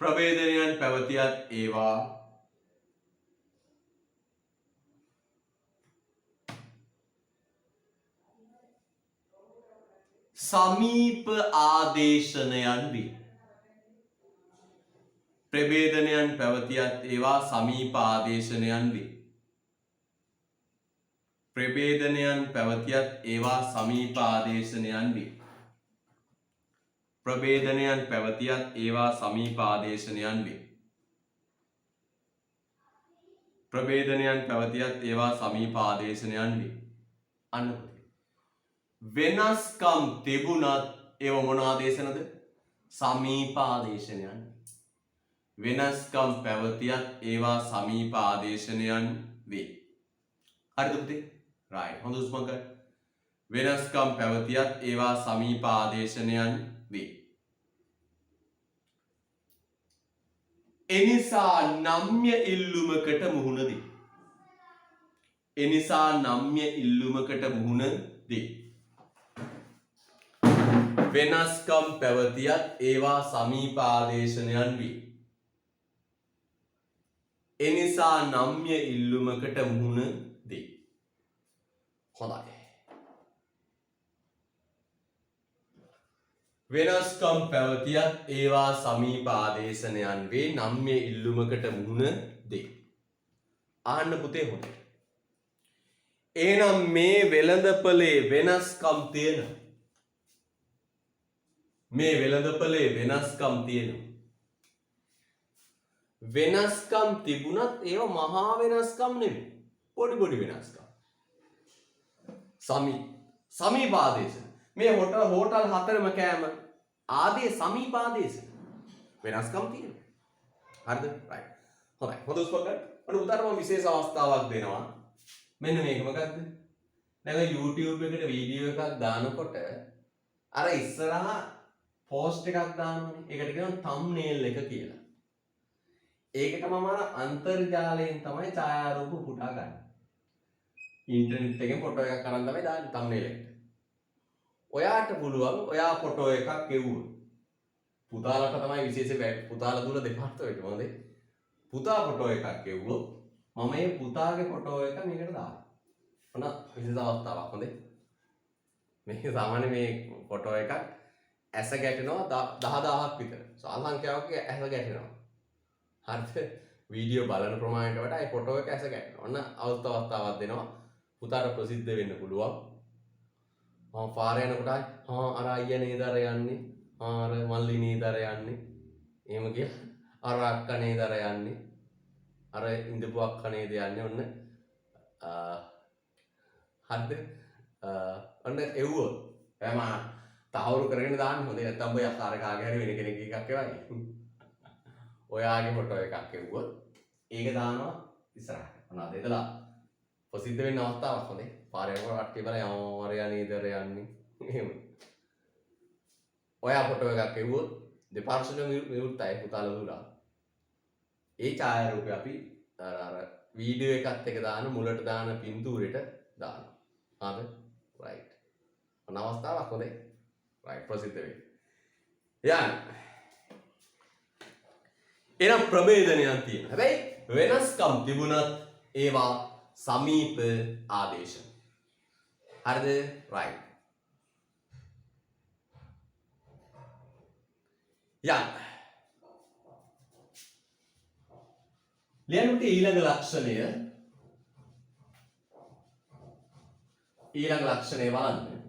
ප්‍රභේදනයන් පැවතියත් ඒවා සමීප ආදේශනයන් වේ. ප්‍රභේදනයන් පැවතියත් ඒවා සමීප ආදේශනයන් වේ. ප්‍රභේදනයන් පැවතියත් ඒවා සමීප ආදේශනයන් වේ. ප්‍රභේදනයන් පැවතියත් ඒවා සමීප ආදේශනයන් වේ. ප්‍රභේදනයන් පැවතියත් ඒවා සමීප ආදේශනයන් වේ. අන්න වෙනස්කම් තිබුණත් ඒව මොන ආදේශනද? සමීප ආදේශනයන්. වෙනස්කම් පැවතියත් ඒවා සමීප ආදේශනයන් වේ. හරිද පුතේ? right. හොඳ උස්මන් ගන්න. වෙනස්කම් පැවතියත් ඒවා සමීප ආදේශනයන් වේ. එනිසා නම්‍ය ඉල්ලුමකට මුහුණ දී. එනිසා නම්‍ය ඉල්ලුමකට මුහුණ දී. වෙනස්කම් පැවතියත් ඒවා සමීප ආදේශනයන් වේ. එනිසා නම්‍ය ඉල්ලුමකට මුහුණ දී. හොඳයි. වෙනස්කම් පැවතියත් ඒවා සමීප ආදේශනයන් වේ. නම්‍ය ඉල්ලුමකට මුහුණ දී. ආන්න පුතේ හොඳයි. එහෙනම් මේ වෙළඳපොලේ වෙනස්කම් තියෙනවා. මේ වෙළඳපොලේ වෙනස්කම් තියෙනවා. වෙනස්කම් තිබුණත් ඒව මහා වෙනස්කම් නෙමෙයි. පොඩි වෙනස්කම්. සමීප ආදේශන. මේ හෝටල් හතරම කෑම ආදී සමීප ආදේශන. වෙනස්කම් තියෙනවා. හරිද? right. හොඳයි. හොඳ උස්පක් ගන්න. අන්න උදාහරණ විශේෂ අවස්ථාවක් දෙනවා. මෙන්න මේක මොකක්ද? දැන් YouTube එකට වීඩියෝ එකක් දානකොට අර ඉස්සරහා පෝස්ට් එකක් දානවනේ. ඒකට කියනවා thumbnail එක කියලා. ඒකට මම අර අන්තර්ජාලයෙන් තමයි ඡායාරූප පුටා ගන්න. ඉන්ටර්නෙට් එකෙන් ෆොටෝ එකක් අරන් තමයි දාන්නේ thumbnail එකට. ඔයාට පුළුවන් ඔයා ෆොටෝ එකක් එවුවොත්. පුතාලට තමයි විශේෂ පුතාලා දුර දෙපාර්තමේන්තුවට හොඳේ. පුතා ෆොටෝ එකක් එවුවොත් මම මේ පුතාගේ ෆොටෝ එක මේකට දානවා. ඔන්න විශේෂ අවස්ථාවක් හොඳේ. මේක සාමාන්‍ය මේ ෆොටෝ එකක් ඇස ගැටෙනවා 10000ක් විතර. සාසංඛ්‍යාවක ඇස ගැටෙනවා. හරිද? වීඩියෝ බලන ප්‍රමාණයට වඩා ඒ ෆොටෝ එක ඇස ගැටෙනවා. ඔන්න අවස්ථාවක් දෙනවා. පුතාට ප්‍රසිද්ධ වෙන්න පුළුවන්. පාරේ යනකොට අර අයියා නේද අර යන්නේ. අර මල්ලි නේද අර යන්නේ. එහෙම කියලා. අර අක්කා නේද අර යන්නේ. අර ඉඳපු අක්කා නේද යන්නේ. ඔන්න හරිද? ඔන්න එව්වොත් එම තහවුරු කරගෙන දාන්න හොඳේ. නැත්නම් ඔය අර කාගේ හරි වෙන කෙනෙක්ගේ එකක් එවයි. ඔයාගේ ෆොටෝ එකක් එව්වොත් ඒක දානවා ඉස්සරහට. ඔන්න අද ඉතලා ප්‍රසිද්ධ වෙන්න අවස්ථාවක් හොඳේ. පාරේ යනකොට කට්ටිය බලලා අරයා නේද අර යන්නේ. එහෙම. ඔයා ෆොටෝ එකක් එව්වොත් දෙපාර්ශ්වයෙන් විවෘතයි පුතාලා දුලා. ඒ ඡායාරූපය අපි අර වීඩියෝ එකත් එක දාන මුලට දාන පින්තූරෙට දානවා. හරිද? right. ඔන්න අවස්ථාවක් හොඳේ. right ප්‍රසිද්ධ වෙයි. යන්න. එනම් ප්‍රභේදනයක් තියෙනවා. හැබැයි වෙනස්කම් තිබුණත් ඒවා සමීප ආදේශන. හරිද? right. යන්න. ලියන්න ඊළඟ ලක්ෂණය. ඊළඟ ලක්ෂණය බලන්න.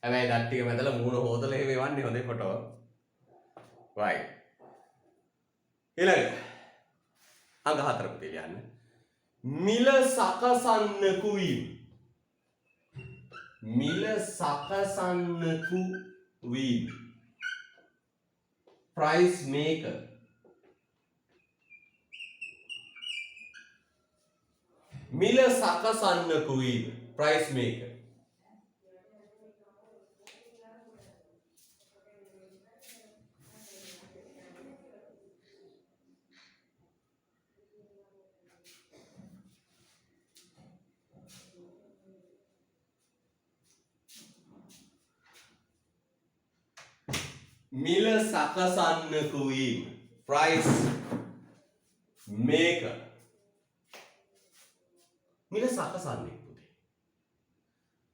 හැබැයි දත් ටික මැදලා මූණ හොදලා එහෙම එවන්නේ හොඳේ ෆොටෝ. right. ඊළඟ අංග 4 පුතේ ලියන්න. මිල සකසන්නකු වීම. මිල සකසන්නකු වීම. price maker. මිල සකසන්නකු වීම. price maker. මිල සකසන්නකු වීම. price maker. මිල සකසන්නේ පුතේ.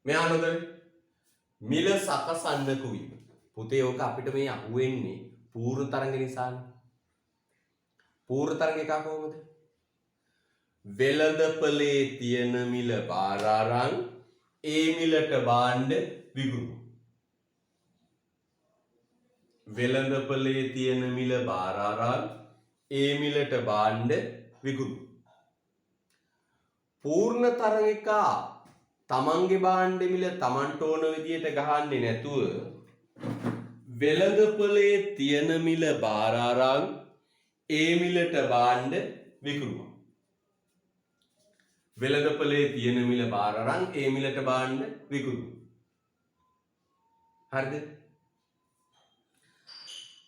මෙයා නේද මිල සකසන්නකු වීම. පුතේ ඕක අපිට මේ අහුවෙන්නේ පූර්ණ තරංග නිසානේ. පූර්ණ තරංග එක කොහොමද? වෙළඳපොලේ තියෙන මිල බාර අරන් ඒ මිලට භාණ්ඩ විකුණු. වෙළඳපොලේ තියෙන මිල බාර අරන් ඒ මිලට භාණ්ඩ විකුණු. පූර්ණ තරංගිකා තමන්ගේ භාණ්ඩ මිල තමන්ට ඕන විදියට ගහන්නේ නැතුව වෙළඳපොලේ තියෙන මිල බාර අරන් ඒ මිලට භාණ්ඩ විකුණුවා. වෙළඳපොලේ තියෙන මිල බාර අරන් ඒ මිලට භාණ්ඩ විකුණුවා. හරිද?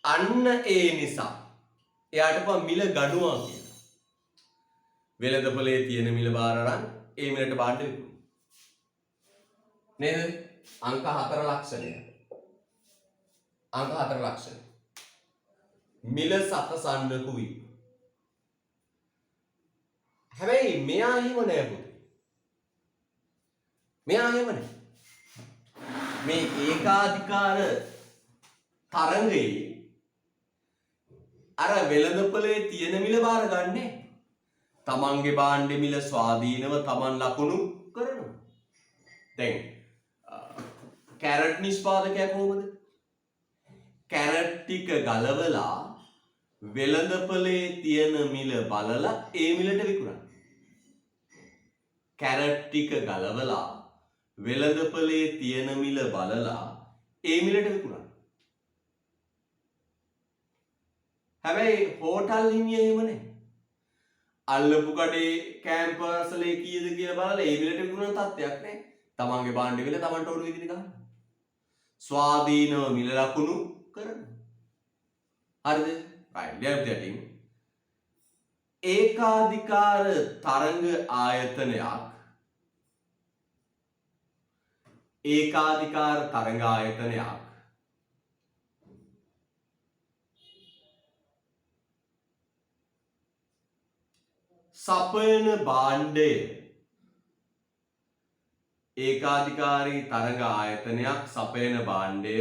අන්න ඒ නිසා එයාට පො මිල ගණුවා කියලා. වෙළඳපොලේ තියෙන මිල බාර අරන් ඒ මිලට භාණ්ඩ විකුණුවා. නේද? අංක 4 ලක්ෂණය. අංක 4 ලක්ෂණය. මිල සකසන්නකු වීම. හැබැයි මෙයා එහෙම නෑ පුතේ. මෙයා එහෙම නෑ. මේ ඒකාධිකාර තරංගයේ අර වෙළඳපොලේ තියෙන මිල බාර ගන්නෑ. තමන්ගේ භාණ්ඩ මිල ස්වාධීනව තමන් ලකුණු කරනවා. දැන් කැරට් නිෂ්පාදකයා කොහොමද? කැරට් ටික ගලවලා වෙළඳපොලේ තියෙන මිල බලලා ඒ මිලට විකුණනවා. කැරට් ටික ගලවලා වෙළඳපොලේ තියෙන මිල බලලා ඒ මිලට විකුණනවා. හැබැයි හෝටල් හිමියා එහෙම නැහැ. අල්ලපු කඩේ කැම්පස්ලේ කීයද කියලා බලලා ඒ මිලට විකුණන තත්ත්වයක් නැහැ. තමන්ගේ භාණ්ඩ මිල තමන්ට ඕන විදිහට ගන්න. ස්වාධීනව මිල ලකුණු කරනවා. හරිද? right. දැන් ඒකාධිකාර තරංග ආයතනයක් සපයන භාණ්ඩය ඒකාධිකාරී තරංග ආයතනයක් සපයන භාණ්ඩය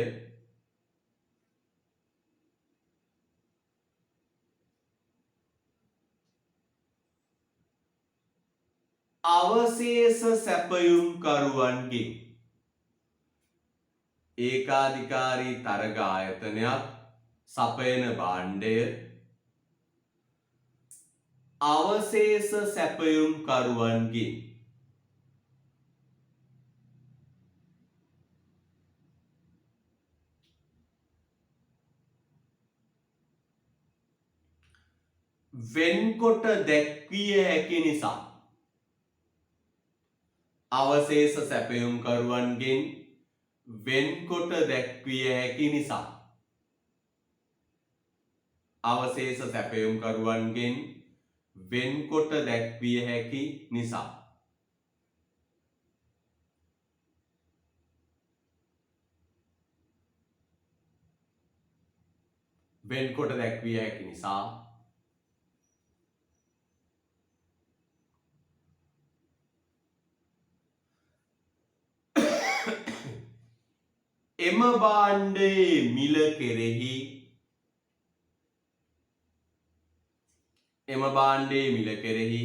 අවශේෂ සැපයුම්කරුවන්ගේ ඒකාධිකාරී තරග ආයතනයක් සපයන භාණ්ඩය අවශේෂ සැපයුම්කරුවන්ගේ වෙන්කොට දැක්විය හැකි නිසා අවශේෂ සැපයුම්කරුවන්ගෙන් වෙන්කොට දැක්විය හැකි නිසා අවශේෂ සැපයුම්කරුවන්ගෙන් වෙන්කොට දැක්විය හැකි නිසා වෙන්කොට දැක්විය හැකි නිසා එම භාණ්ඩයේ මිල කෙරෙහි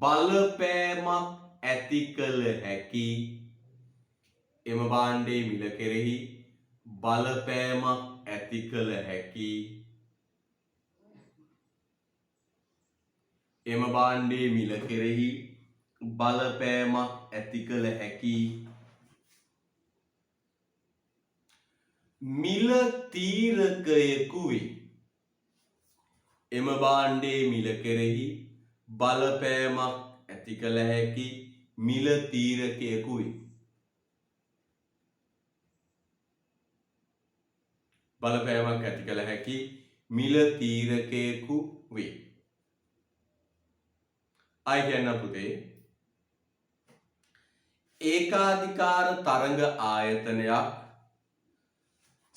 බලපෑමක් ඇති කළ හැකි එම භාණ්ඩයේ මිල කෙරෙහි බලපෑමක් ඇති කළ හැකි එම භාණ්ඩයේ මිල කෙරෙහි බලපෑමක් ඇති කළ හැකි මිල තීරකයෙකු වේ. එම භාණ්ඩයේ මිල කෙරෙහි බලපෑමක් ඇති කළ හැකි මිල තීරකයෙකු වේ. බලපෑමක් ඇති කළ හැකි මිල තීරකයෙකු වේ. අය කියන්න පුතේ ඒකාධිකාර තරංග ආයතනයක්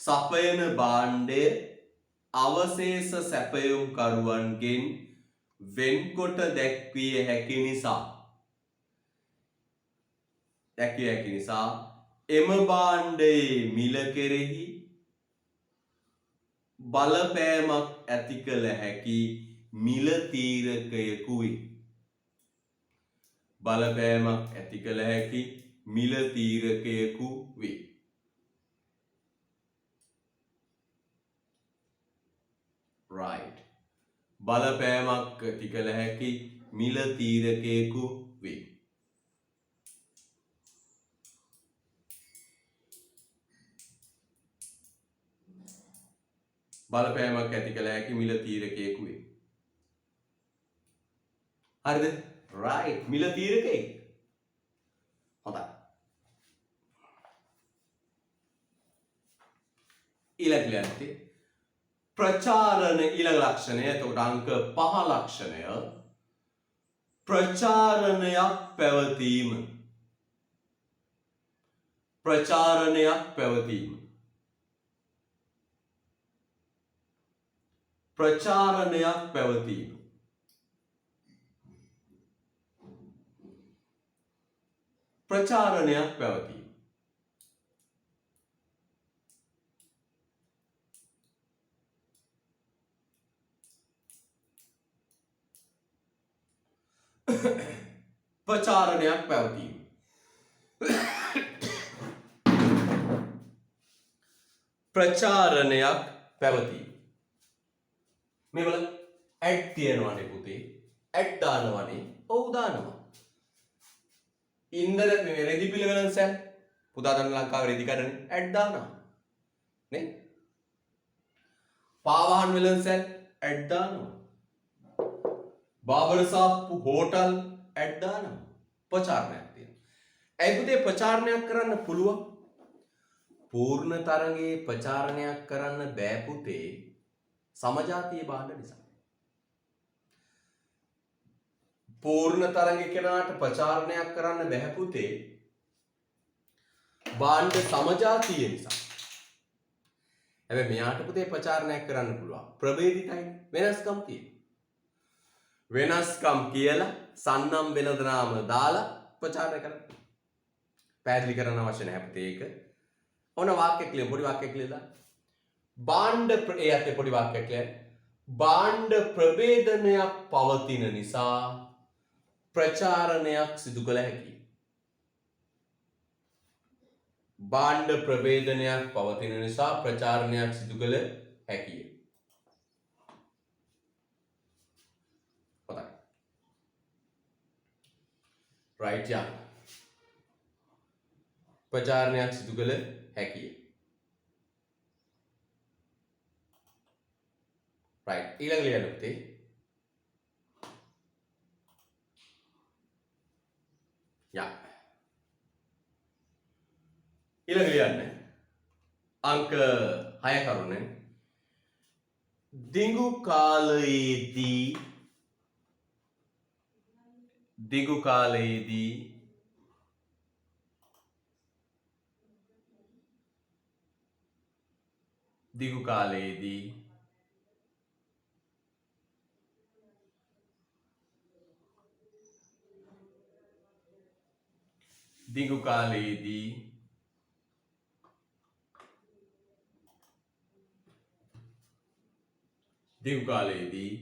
සපයන භාණ්ඩය අවශේෂ සැපයුම් කරුවන්ගෙන් වෙන්කොට දැක්විය හැකි නිසා එම භාණ්ඩයේ මිල කෙරෙහි බලපෑමක් ඇති කළ හැකි මිල තීරකයෙකු වේ. බලපෑමක් ඇති කළ හැකි මිල තීරකයෙකු වේ. right. බලපෑමක් ඇති කළ හැකි මිල තීරකයෙකු වේ. බලපෑමක් ඇති කළ හැකි මිල තීරකයෙකු වේ. හරිද? right. මිල තීරකයෙක්. හොඳයි. ඊළඟ ලියන්නේ ප්‍රචාරණ ඊළඟ ලක්ෂණය. එතකොට අංක 5 ලක්ෂණය ප්‍රචාරණයක් පැවතීම. ප්‍රචාරණයක් පැවතීම. ප්‍රචාරණයක් පැවතීම. ප්‍රචාරණයක් පැවතීම. ප්‍රචාරණයක් පැවතීම. ප්‍රචාරණයක් පැවතීම. මේවල ඇඩ් තියෙනවනේ පුතේ. ඇඩ් දානවනේ. ඔව් දානවා. ඉන්දර මේ රෙදි පිළිවෙලන් සැල් පුතාදන්න ලංකාවේ රෙදි කඩනේ ඇඩ් දානවා. නේ? පාවහන් වෙලන් සැල් ඇඩ් දානවා. බාබර සාප්පු හෝටල් ඇඩ් දානවා. ප්‍රචාරණයක් තියෙනවා. ඇයි පුතේ ප්‍රචාරණයක් කරන්න පුළුවන්? පූර්ණ තරඟේ ප්‍රචාරණයක් කරන්න බෑ පුතේ සමජාතීය භාණ්ඩ නිසා. පූර්ණ තරඟ කෙනාට ප්‍රචාරණයක් කරන්න බෑ පුතේ භාණ්ඩ සමජාතීය නිසා. හැබැයි මෙයාට පුතේ ප්‍රචාරණයක් කරන්න පුළුවන්. ප්‍රවේදිතයි වෙනස්කම් තියෙනවා. වෙනස්කම් කියලා සන්නම් වෙනද නාම දාලා ප්‍රචාරණය කරන්න. පැහැදිලි කරන්න අවශ්‍ය නැහැ පුතේ ඒක. ඕන වාක්‍යයක් ලියමු. පොඩි වාක්‍යයක් ලියලා. භාණ්ඩ ඒ අතේ පොඩි වාක්‍යයක් ලියන්න. භාණ්ඩ ප්‍රභේදනයක් පවතින නිසා ප්‍රචාරණයක් සිදු කළ හැකියි. භාණ්ඩ ප්‍රභේදනයක් පවතින නිසා ප්‍රචාරණයක් සිදු කළ හැකියි. හොඳයි. right යා. ප්‍රචාරණයක් සිදු කළ හැකියි. right. ඊළඟ ලියන්න පුතේ. යා. ඊළඟ ලියන්න. අංක 6 කරුණ. දිගු කාලයේදී දිගු කාලයේදී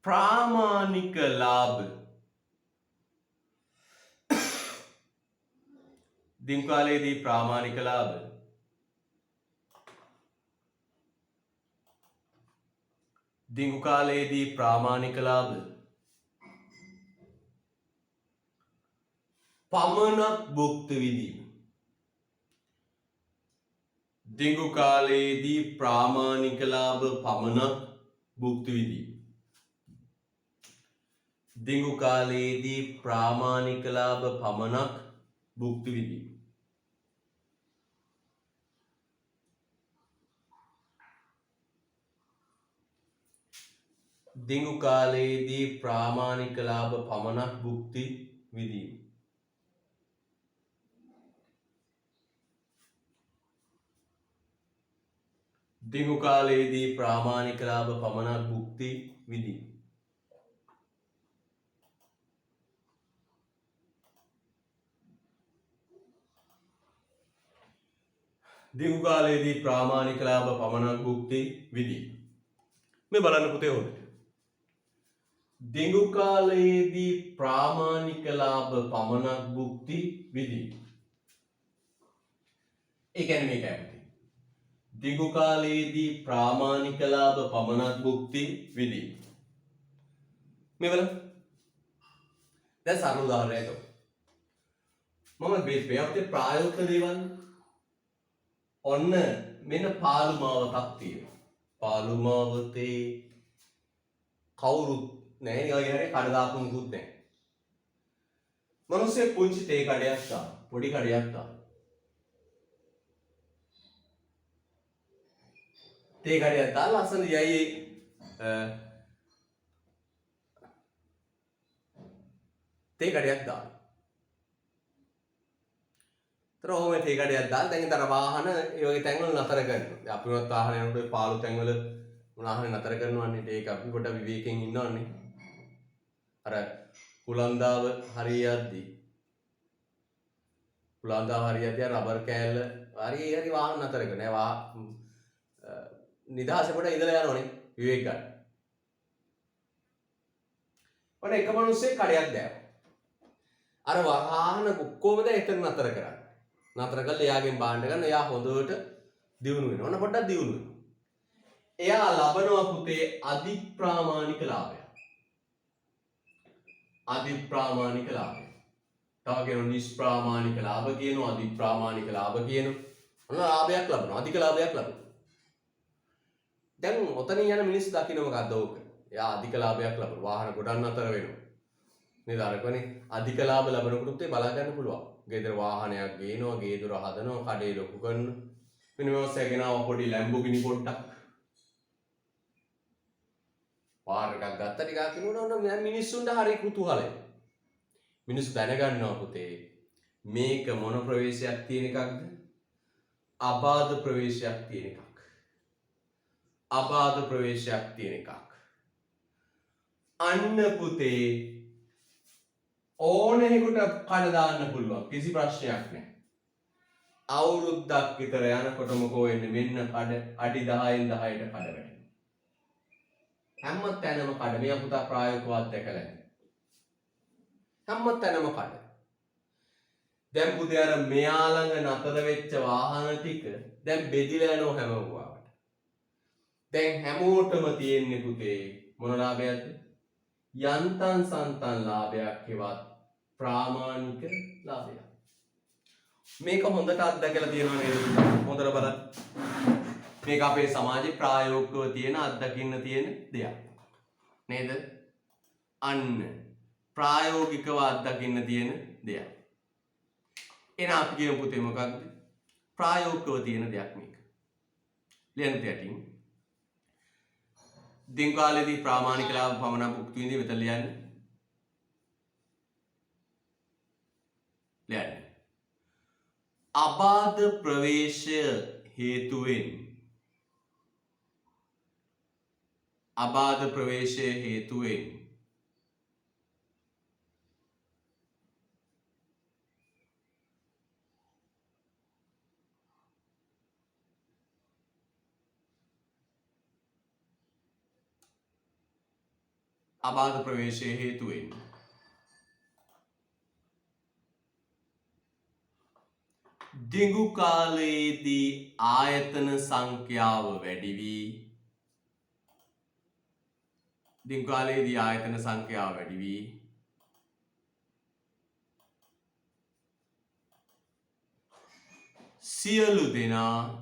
ප්‍රාමාණික ලාභ දිගු කාලයේදී ප්‍රාමාණික ලාභ පමණක් භුක්ති විඳීම. දිගු කාලයේදී ප්‍රාමාණික ලාභ පමණක් භුක්ති විඳීම. දිගු කාලයේදී ප්‍රාමාණික ලාභ පමණක් භුක්ති විඳීම. දිගු කාලයේදී ප්‍රාමාණික ලාභ පමණක් භුක්ති විඳීම. දිගු කාලයේදී ප්‍රාමාණික ලාභ පමණක් භුක්ති විඳී. දිගු කාලයේදී ප්‍රාමාණික ලාභ පමණක් භුක්ති විඳී. මේ බලන්න පුතේ හොඳට. දිගු කාලයේදී ප්‍රාමාණික ලාභ පමණක් භුක්ති විඳී. ඒ කියන්නේ මේකයි පුතේ. දිගු කාලයේදී ප්‍රාමාණික ලාභ පමණක් භුක්ති විඳී. මේ බලන්න. දැන් සරල උදාහරණයක් ගමු. මම මේ අපේ ප්‍රායෝගික දේවල් ඔන්න මෙන්න පාළු මාවතක් තියෙනවා. පාළු මාවතේ කවුරුත් නැහැ. නිකන් හරි කඩ දාපු මුකුත් නැහැ. මිනිස්සේ පුංචි තේ කඩයක් තා. පොඩි කඩයක් තා. තේ කඩයක් දාලා ලස්සන යයි තේ කඩයක් දාලා. තර ඔහොම තේ කඩයක් දාලා දැන් ඉතන වාහන ඒ වගේ තැන්වල නතර කරනවා. අපි උනත් වාහන යනකොට පාළු තැන්වල වාහන නතර කරනවානේ. ඒක අපි කොට විවේකයෙන් ඉන්නවනේ. අර කුලන්දාව හරියද්දි රබර් කෑල්ල හරි වාහන නතර කරනවා. නිදහසේ කොට ඉඳලා යනවනේ විවේක ගන්න. ඔන්න එක මිනිස්සෙක් කඩයක් දැම්මා. අර වාහන කොහොමද එතන නතර කරන්නේ? නතර කළා එයාගෙන් බාණ්ඩ ගන්න. එයා හොඳට දියුණු වෙනවා. ඔන්න පොඩ්ඩක් දියුණු වෙනවා. එයා ලබනවා පුතේ අධිප්‍රාමාණික ලාභය. අධිප්‍රාමාණික ලාභය. තව කියනවා නිෂ්ප්‍රාමාණික ලාභ කියනවා, අධිප්‍රාමාණික ලාභ කියනවා. ඔන්න ලාභයක් ලබනවා. අධික ලාභයක් ලබනවා. දැන් ඔතනින් යන මිනිස්සු දකින්න මොකද්ද ඕක? එයා අධික ලාභයක් ලබනවා. වාහන ගොඩක් නතර වෙනවා. නේද? අරකනේ අධික ලාභ ලබනකොට ඒ බලා ගන්න පුළුවන්. ගෙදර වාහනයක් ගේනවා, ගේ දොර හදනවා, කඩේ ලොකු කරනවා. මෙන්න මේවස්සය ගෙනාවා පොඩි ලැම්බෝගිනි පොට්ටක්. පාර එකක් ගත්ත ටිකක් කිනුනොත් ඔන්න මිනිස්සුන්ට හරි කුතුහලයි. මිනිස්සු දැනගන්නවා පුතේ මේක මොන ප්‍රවේශයක් තියෙන එකක්ද? අබාධ ප්‍රවේශයක් තියෙන එකක්. අබාධ ප්‍රවේශයක් තියෙන එකක්. අන්න පුතේ ඕනෙකට කඩ දාන්න පුළුවන්. කිසි ප්‍රශ්නයක් නැහැ. අවුරුද්දක් විතර යනකොට මොකෝ වෙන්නේ? මෙන්න කඩ අඩි 10න් 10ට කඩ වැටෙනවා. හැම තැනම කඩ. මේ පුතා ප්‍රායෝගිකව දැකලා නැහැ. හැම තැනම කඩ. දැන් පුතේ අර මෙයා ළඟ නතර වෙච්ච වාහන ටික දැන් බෙදිලා යනවා හැමෝවාට. දැන් හැමෝටම තියෙන්නේ පුතේ මොන ලාභයක්ද? යන්තම් සන්තම් ලාභයක් හෙවත් ප්‍රාමාණික ලාභයක්. මේක හොඳට අත්දැකලා තියෙනවා නේද? හොඳට බලන්න. මේක අපේ සමාජයේ ප්‍රායෝගිකව තියෙන අත්දකින්න තියෙන දෙයක්. නේද? අන්න ප්‍රායෝගිකව අත්දකින්න තියෙන දෙයක්. එන අපි කියන පුතේ මොකක්ද? ප්‍රායෝගිකව තියෙන දෙයක් මේක. ලියන්න තියටින්. දින කාලේදී ප්‍රාමාණික ලාභ පමණක් භුක්ති විඳි මෙතන ලියන්න. ලියන්න. අබාධ ප්‍රවේශය හේතුවෙන් දිගු කාලයේදී ආයතන සංඛ්‍යාව වැඩි වී සියලු දෙනා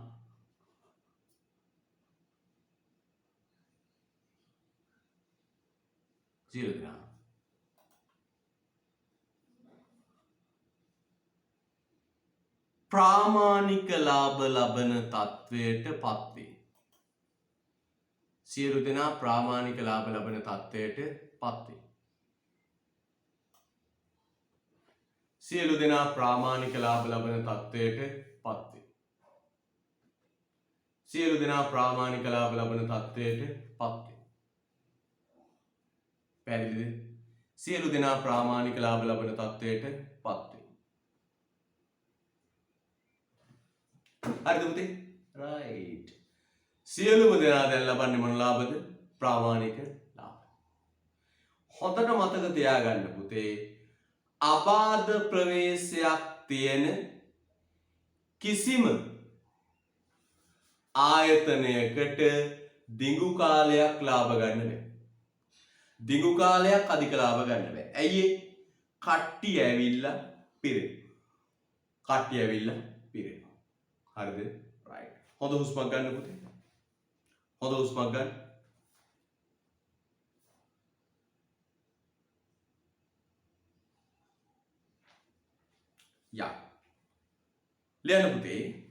ප්‍රාමාණික ලාභ ලබන තත්වයට පත්වේ. සියලු දෙනා ප්‍රාමාණික ලාභ ලබන තත්වයට පත්වේ. සියලු දෙනා ප්‍රාමාණික ලාභ ලබන තත්වයට පත්වේ. සියලු දෙනා ප්‍රාමාණික ලාභ ලබන තත්ත්වයට පත් වේ. පැහැදිලිද? සියලු දෙනා ප්‍රාමාණික ලාභ ලබන තත්ත්වයට පත් වේ. හරිද පුතේ? right. සියලුම දෙනා දැන් ලබන්නේ මොන ලාභද? ප්‍රාමාණික ලාභ. හොඳට මතක තියාගන්න පුතේ. අබාධ ප්‍රවේශයක් තියෙන කිසිම ආයතනයකට දිගු කාලයක් ලාභ ගන්න බෑ. දිගු කාලයක් අධික ලාභ ගන්න බෑ. ඇයි ඒ? කට්ටිය ඇවිල්ලා පිරෙනවා. කට්ටිය ඇවිල්ලා පිරෙනවා. හරිද? right. හොඳ හුස්මක් ගන්න පුතේ. හොඳ හුස්මක් ගන්න. යා. ලියන්න පුතේ.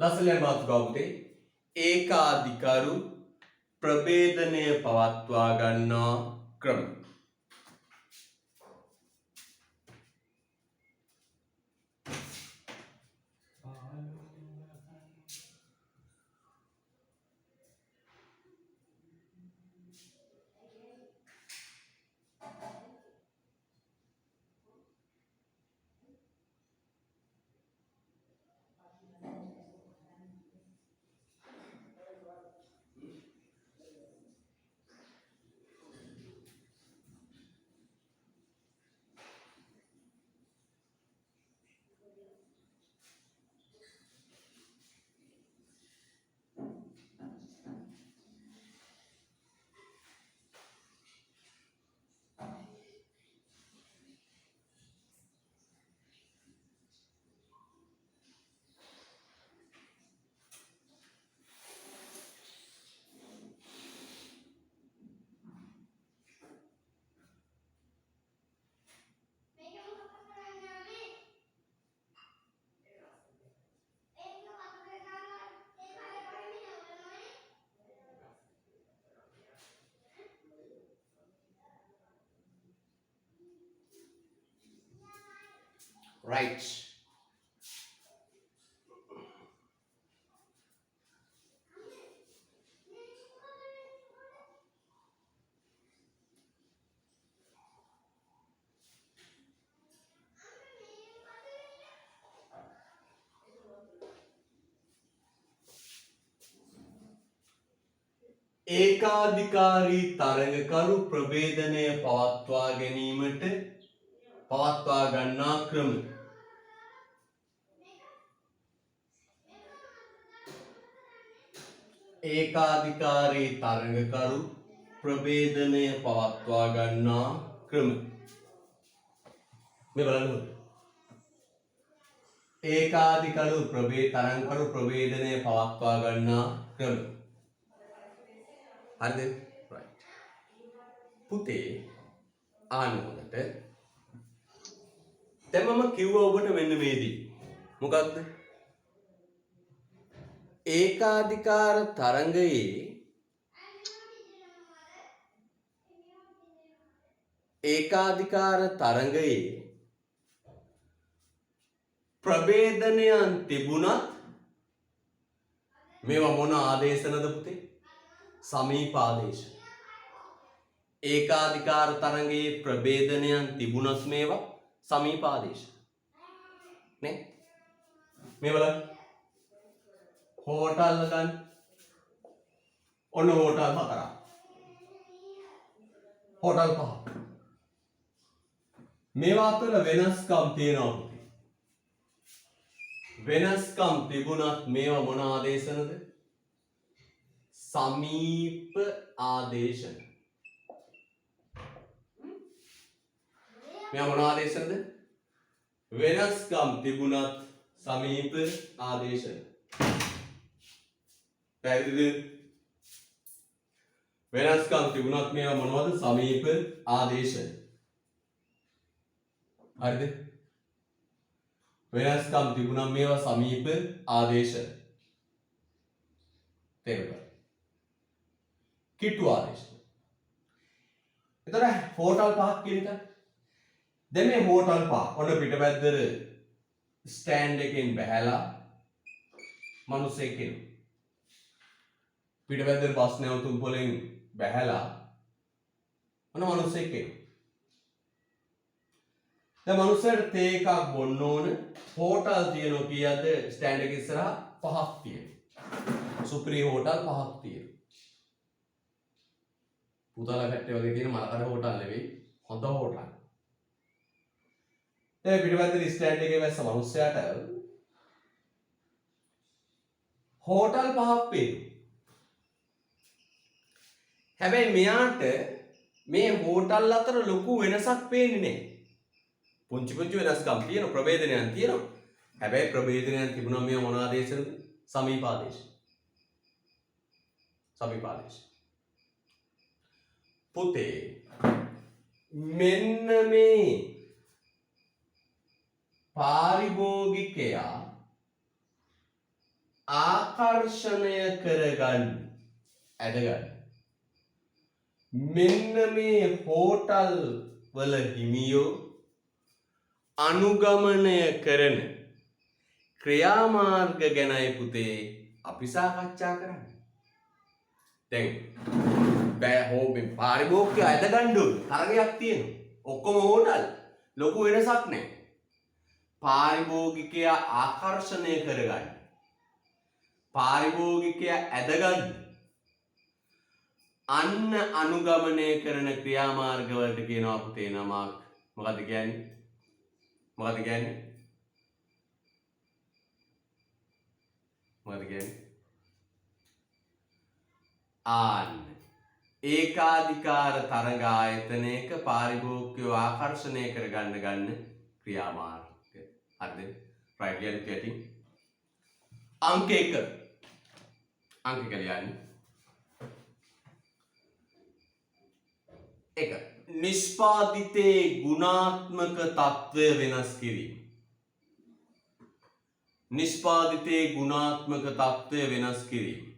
ලස්සන මාතෘකාව පුතේ. ඒකාධිකරු ප්‍රභේදනය පවත්වා ගන්නා ක්‍රම. right. ඒකාධිකාරී තරඟකරු ප්‍රභේදනය පවත්වා ගැනීමට පවත්වා ගන්නා ක්‍රම. ඒකාධිකාරී තරඟකරු ප්‍රභේදනය පවත්වා ගන්නා ක්‍රම. මේ බලන්න. ඒකාධිකරු තරඟකරු ප්‍රභේදනය පවත්වා ගන්නා ක්‍රම. හරිද? right. පුතේ ආනෝනට දැන් මම කිව්වා ඔබට මෙන්න මේදී. මොකක්ද? ඒකාධිකාර තරඟයේ ප්‍රභේදනයන් තිබුණත් මේවා මොන ආදේශනද පුතේ? සමීප ආදේශ. ඒකාධිකාර තරඟයේ ප්‍රභේදනයන් තිබුණත් මේවා සමීප ආදේශ. නේ? මේ බලන්න. හෝටල් ගන්න. ඔන්න හෝටල් හතරක්. හෝටල් පහක්. මේවා අතර වෙනස්කම් තියෙනවා පුතේ. වෙනස්කම් තිබුණත් මේවා මොන ආදේශනද? සමීප ආදේශන. මේවා මොන ආදේශනද? වෙනස්කම් තිබුණත් සමීප ආදේශන. පැහැදිලිද? වෙනස්කම් තිබුණත් මේවා මොනවද? සමීප ආදේශන. හරිද? වෙනස්කම් තිබුණා මේවා සමීප ආදේශන. තේරුණා? කිට්ටු ආදේශන. එතන හෝටල් පහක් කියන එක. දැන් මේ හෝටල් පහ ඔන්න පිටපැද්දට ස්ටෑන්ඩ් එකෙන් බහැලා මිනිස්සෙක් එනවා. පිටපැද්දට බස් නැවතුම් පොලෙන් බහැලා ඔන්න මිනිස්සෙක් එනවා. දැන් මිනිස්සුන්ට තේ එකක් බොන්න ඕන. හෝටල් තියෙනවා කීයද? ස්ටෑන්ඩ් එක ඉස්සරහා පහක් තියෙනවා. සුපිරි හෝටල් පහක් තියෙනවා. පුතාලා පැත්තේ වගේ තියෙන මලකඩ හෝටල් නෙවෙයි, හොඳ හෝටල්. දැන් පිටපැත්තේ ස්ටෑන්ඩ් එකේ වැස්ස මිනිස්සයාට හෝටල් පහක් පේනවා. හැබැයි මෙයාට මේ හෝටල් අතර ලොකු වෙනසක් පේන්නේ නැහැ. පුංචි පුංචි වෙනස්කම් තියෙන ප්‍රභේදනයන් තියෙනවා. හැබැයි ප්‍රභේදනයන් තිබුණා මේ මොන ආදේශනද? සමීප ආදේශ. සමීප ආදේශ. පුතේ මෙන්න මේ පාරිභෝගිකයා ආකර්ෂණය කරගන්න ඇදගන්න. මෙන්න මේ හෝටල් වල හිමියෝ අනුගමනය කරන ක්‍රියාමාර්ග ගැනයි පුතේ අපි සාකච්ඡා කරන්නේ. දැන් බෑ හොබේ පාරිභෝගිකයා ඇදගන්න ඕනේ. තරගයක් තියෙනවා. ඔක්කොම හෝටල් ලොකු වෙනසක් නැහැ. පාරිභෝගිකයා ආකර්ෂණය කරගන්න. පාරිභෝගිකයා ඇදගන්න. අන්න අනුගමනය කරන ක්‍රියාමාර්ග වලට කියනවා පුතේ නමක්. මොකද්ද කියන්නේ? මොකද්ද කියන්නේ? මොකද්ද කියන්නේ? ආන්න ඒකාධිකාර තරඟ ආයතනයක පාරිභෝගිකයෝ ආකර්ෂණය කරගන්න ගන්න ක්‍රියාමාර්ග. හරිද? right කියන්නේ පිටින් අංක 1. අංක 1 කියන්නේ 1. නිෂ්පාදිතේ ගුණාත්මක තත්ත්වය වෙනස් කිරීම. නිෂ්පාදිතේ ගුණාත්මක තත්ත්වය වෙනස් කිරීම.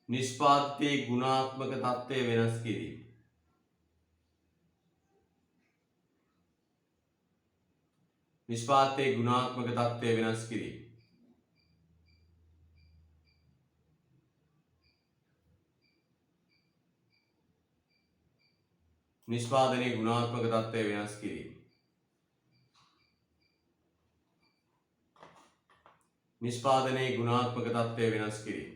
නිෂ්පාදිතේ ගුණාත්මක තත්ත්වය වෙනස් කිරීම. නිෂ්පාදිතේ ගුණාත්මක තත්ත්වය වෙනස් කිරීම. නිෂ්පාදනයේ ගුණාත්මක තත්ත්වය වෙනස් කිරීම. නිෂ්පාදනයේ ගුණාත්මක තත්ත්වය වෙනස් කිරීම.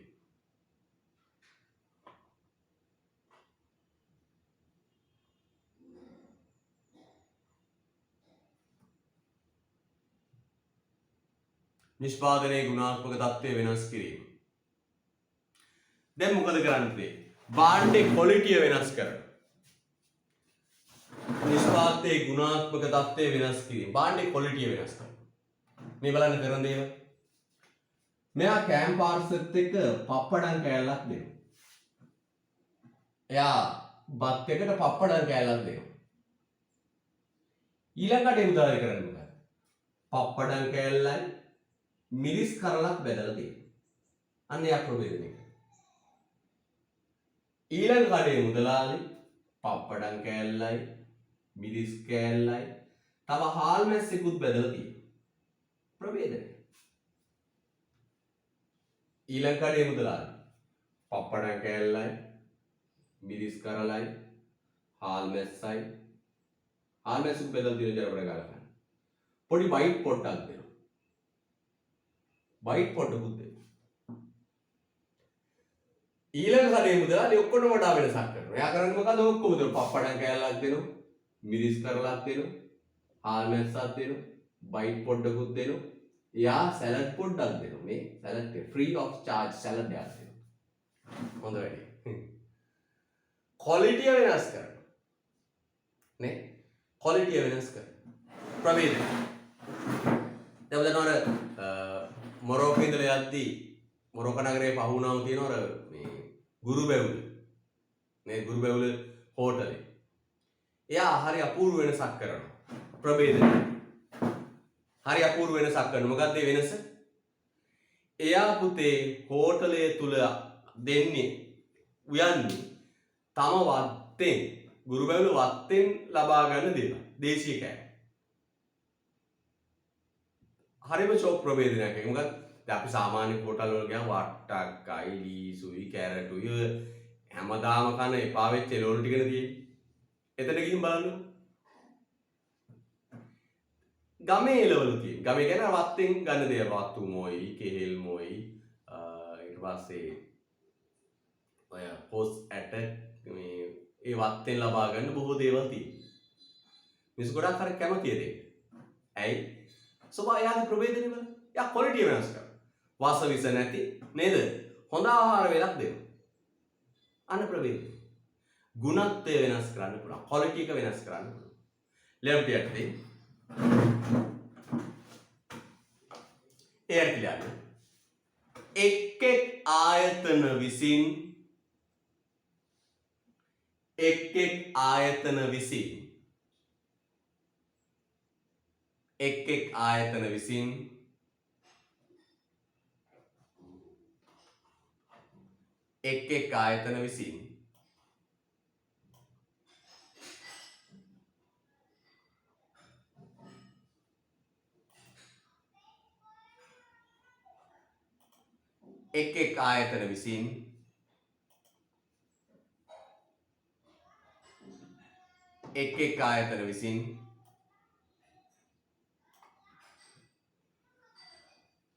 නිෂ්පාදනයේ ගුණාත්මක තත්ත්වය වෙනස් කිරීම. දැන් මොකද කරන්නේ? භාණ්ඩේ ක්වොලිටිය වෙනස් කරනවා. නිෂ්පාදිතේ ගුණාත්මක තත්ත්වය වෙනස් කිරීම. භාණ්ඩේ ක්වොලිටිය වෙනස් කරනවා. මේ බලන්න කරන දේවල්. මෙයා කෑම් පාර්සෙත් එක්ක පප්පඩම් කෑල්ලක් දෙනවා. එයා බත් එකට පප්පඩම් කෑල්ලක් දෙනවා. ඊළඟට ඒ උදාහරණ කරන්නේ මොකක්ද? පප්පඩම් කෑල්ලයි මිරිස් කරලක් බෙදලා දෙනවා. අන්න එයා ප්‍රභේදනය. ඊළඟ කඩේ මුදලාලි පප්පඩම් කෑල්ලයි මිරිස් කෑල්ලයි තව හාල් මැස්සෙකුත් බෙදලා තියෙනවා. ප්‍රභේදනය. ඊළඟ කඩේ මුදලාලි පප්පඩම් කෑල්ලයි මිරිස් කරලයි හාල් මැස්සයි හාල් මැස්සුත් බෙදලා තියෙන ජරබර ගන්න. පොඩි වයිට් පොට්ටක් දෙනවා. වයිට් පොට්ටකුත් දෙනවා. ඊළඟ කඩේ මුදලාලි ඔක්කොම වඩා වෙනසක් කරනවා. එයා කරන්නේ මොකද? ඔක්කොම දෙනවා. පප්පඩම් කෑල්ලක් දෙනවා. මිරිස් කරලක් දෙනවා. හාල් මැස්සක් දෙනවා. වයිට් පොට්ටකුත් දෙනවා. එයා සැලඩ් පොඩ්ඩක් දෙනවා. මේ සැලඩ් එක ෆ්‍රී ඔෆ් චාර්ජ් සැලඩ් එකක් දෙනවා. හොඳ වැඩේ. ක්වොලිටිය වෙනස් කරනවා. නේ? ක්වොලිටිය වෙනස් කරනවා. ප්‍රභේද. දැන් බලන්න මොරොක්කෝ ඉඳලා යද්දී මොරොක්කෝ නගරේ පහ වුණාම තියෙනවා මේ ගුරු බැවුල. මේ ගුරු බැවුල හෝටලේ. එයා හරි අපූර්ව වෙනසක් කරනවා. ප්‍රභේද. හරි අපූර්ව වෙනසක් කරනවා. මොකක්ද ඒ වෙනස? එයා පුතේ හෝටලය තුල දෙන්නේ උයන්නේ තම වත්තෙන් ගුරු බැවුල වත්තෙන් ලබා ගන්න දේවල්. දේශීය කෑම. හරිම ෂොක් ප්‍රභේදනයක් ඒක. මොකද දැන් අපි සාමාන්‍ය හෝටල් වල ගියාම වට්ටක්කයි, ලීසුයි, කැරටුයි හැමදාම කන එපා වෙච්ච එළවලු ටිකනේ තියෙන්නේ. එතන ගිහින් බලන්න. ගමේ එළවලු තියෙන. ගමේ කියන්නේ වත්තෙන් ගන්න දේවල්. වත්තු මොයි, කෙහෙල් මොයි, ඊට පස්සේ ඔය පොස් ඇට මේ ඒ වත්තෙන් ලබා ගන්න බොහෝ දේවල් තියෙනවා. මිනිස්සු ගොඩක් හරි කැමතියි ඒක. ඇයි? සෝබායාගේ ප්‍රභේදනේ බලන්න. යා ක්වොලිටිය වෙනස් කරනවා. වාස විස නැති නේද? හොඳ ආහාර වේලක් දෙනවා. අන්න ප්‍රභේද. ගුණත්වය වෙනස් කරන්න පුළුවන්. ක්වොලිටි එක වෙනස් කරන්න පුළුවන්. ලෙෆ්ට් යටදී එයට කියන්නේ එක් ආයතන විසින් එක් ආයතන විසින් එක් ආයතන විසින් එක් ආයතන විසින් එක් ආයතන විසින් එක් ආයතන විසින්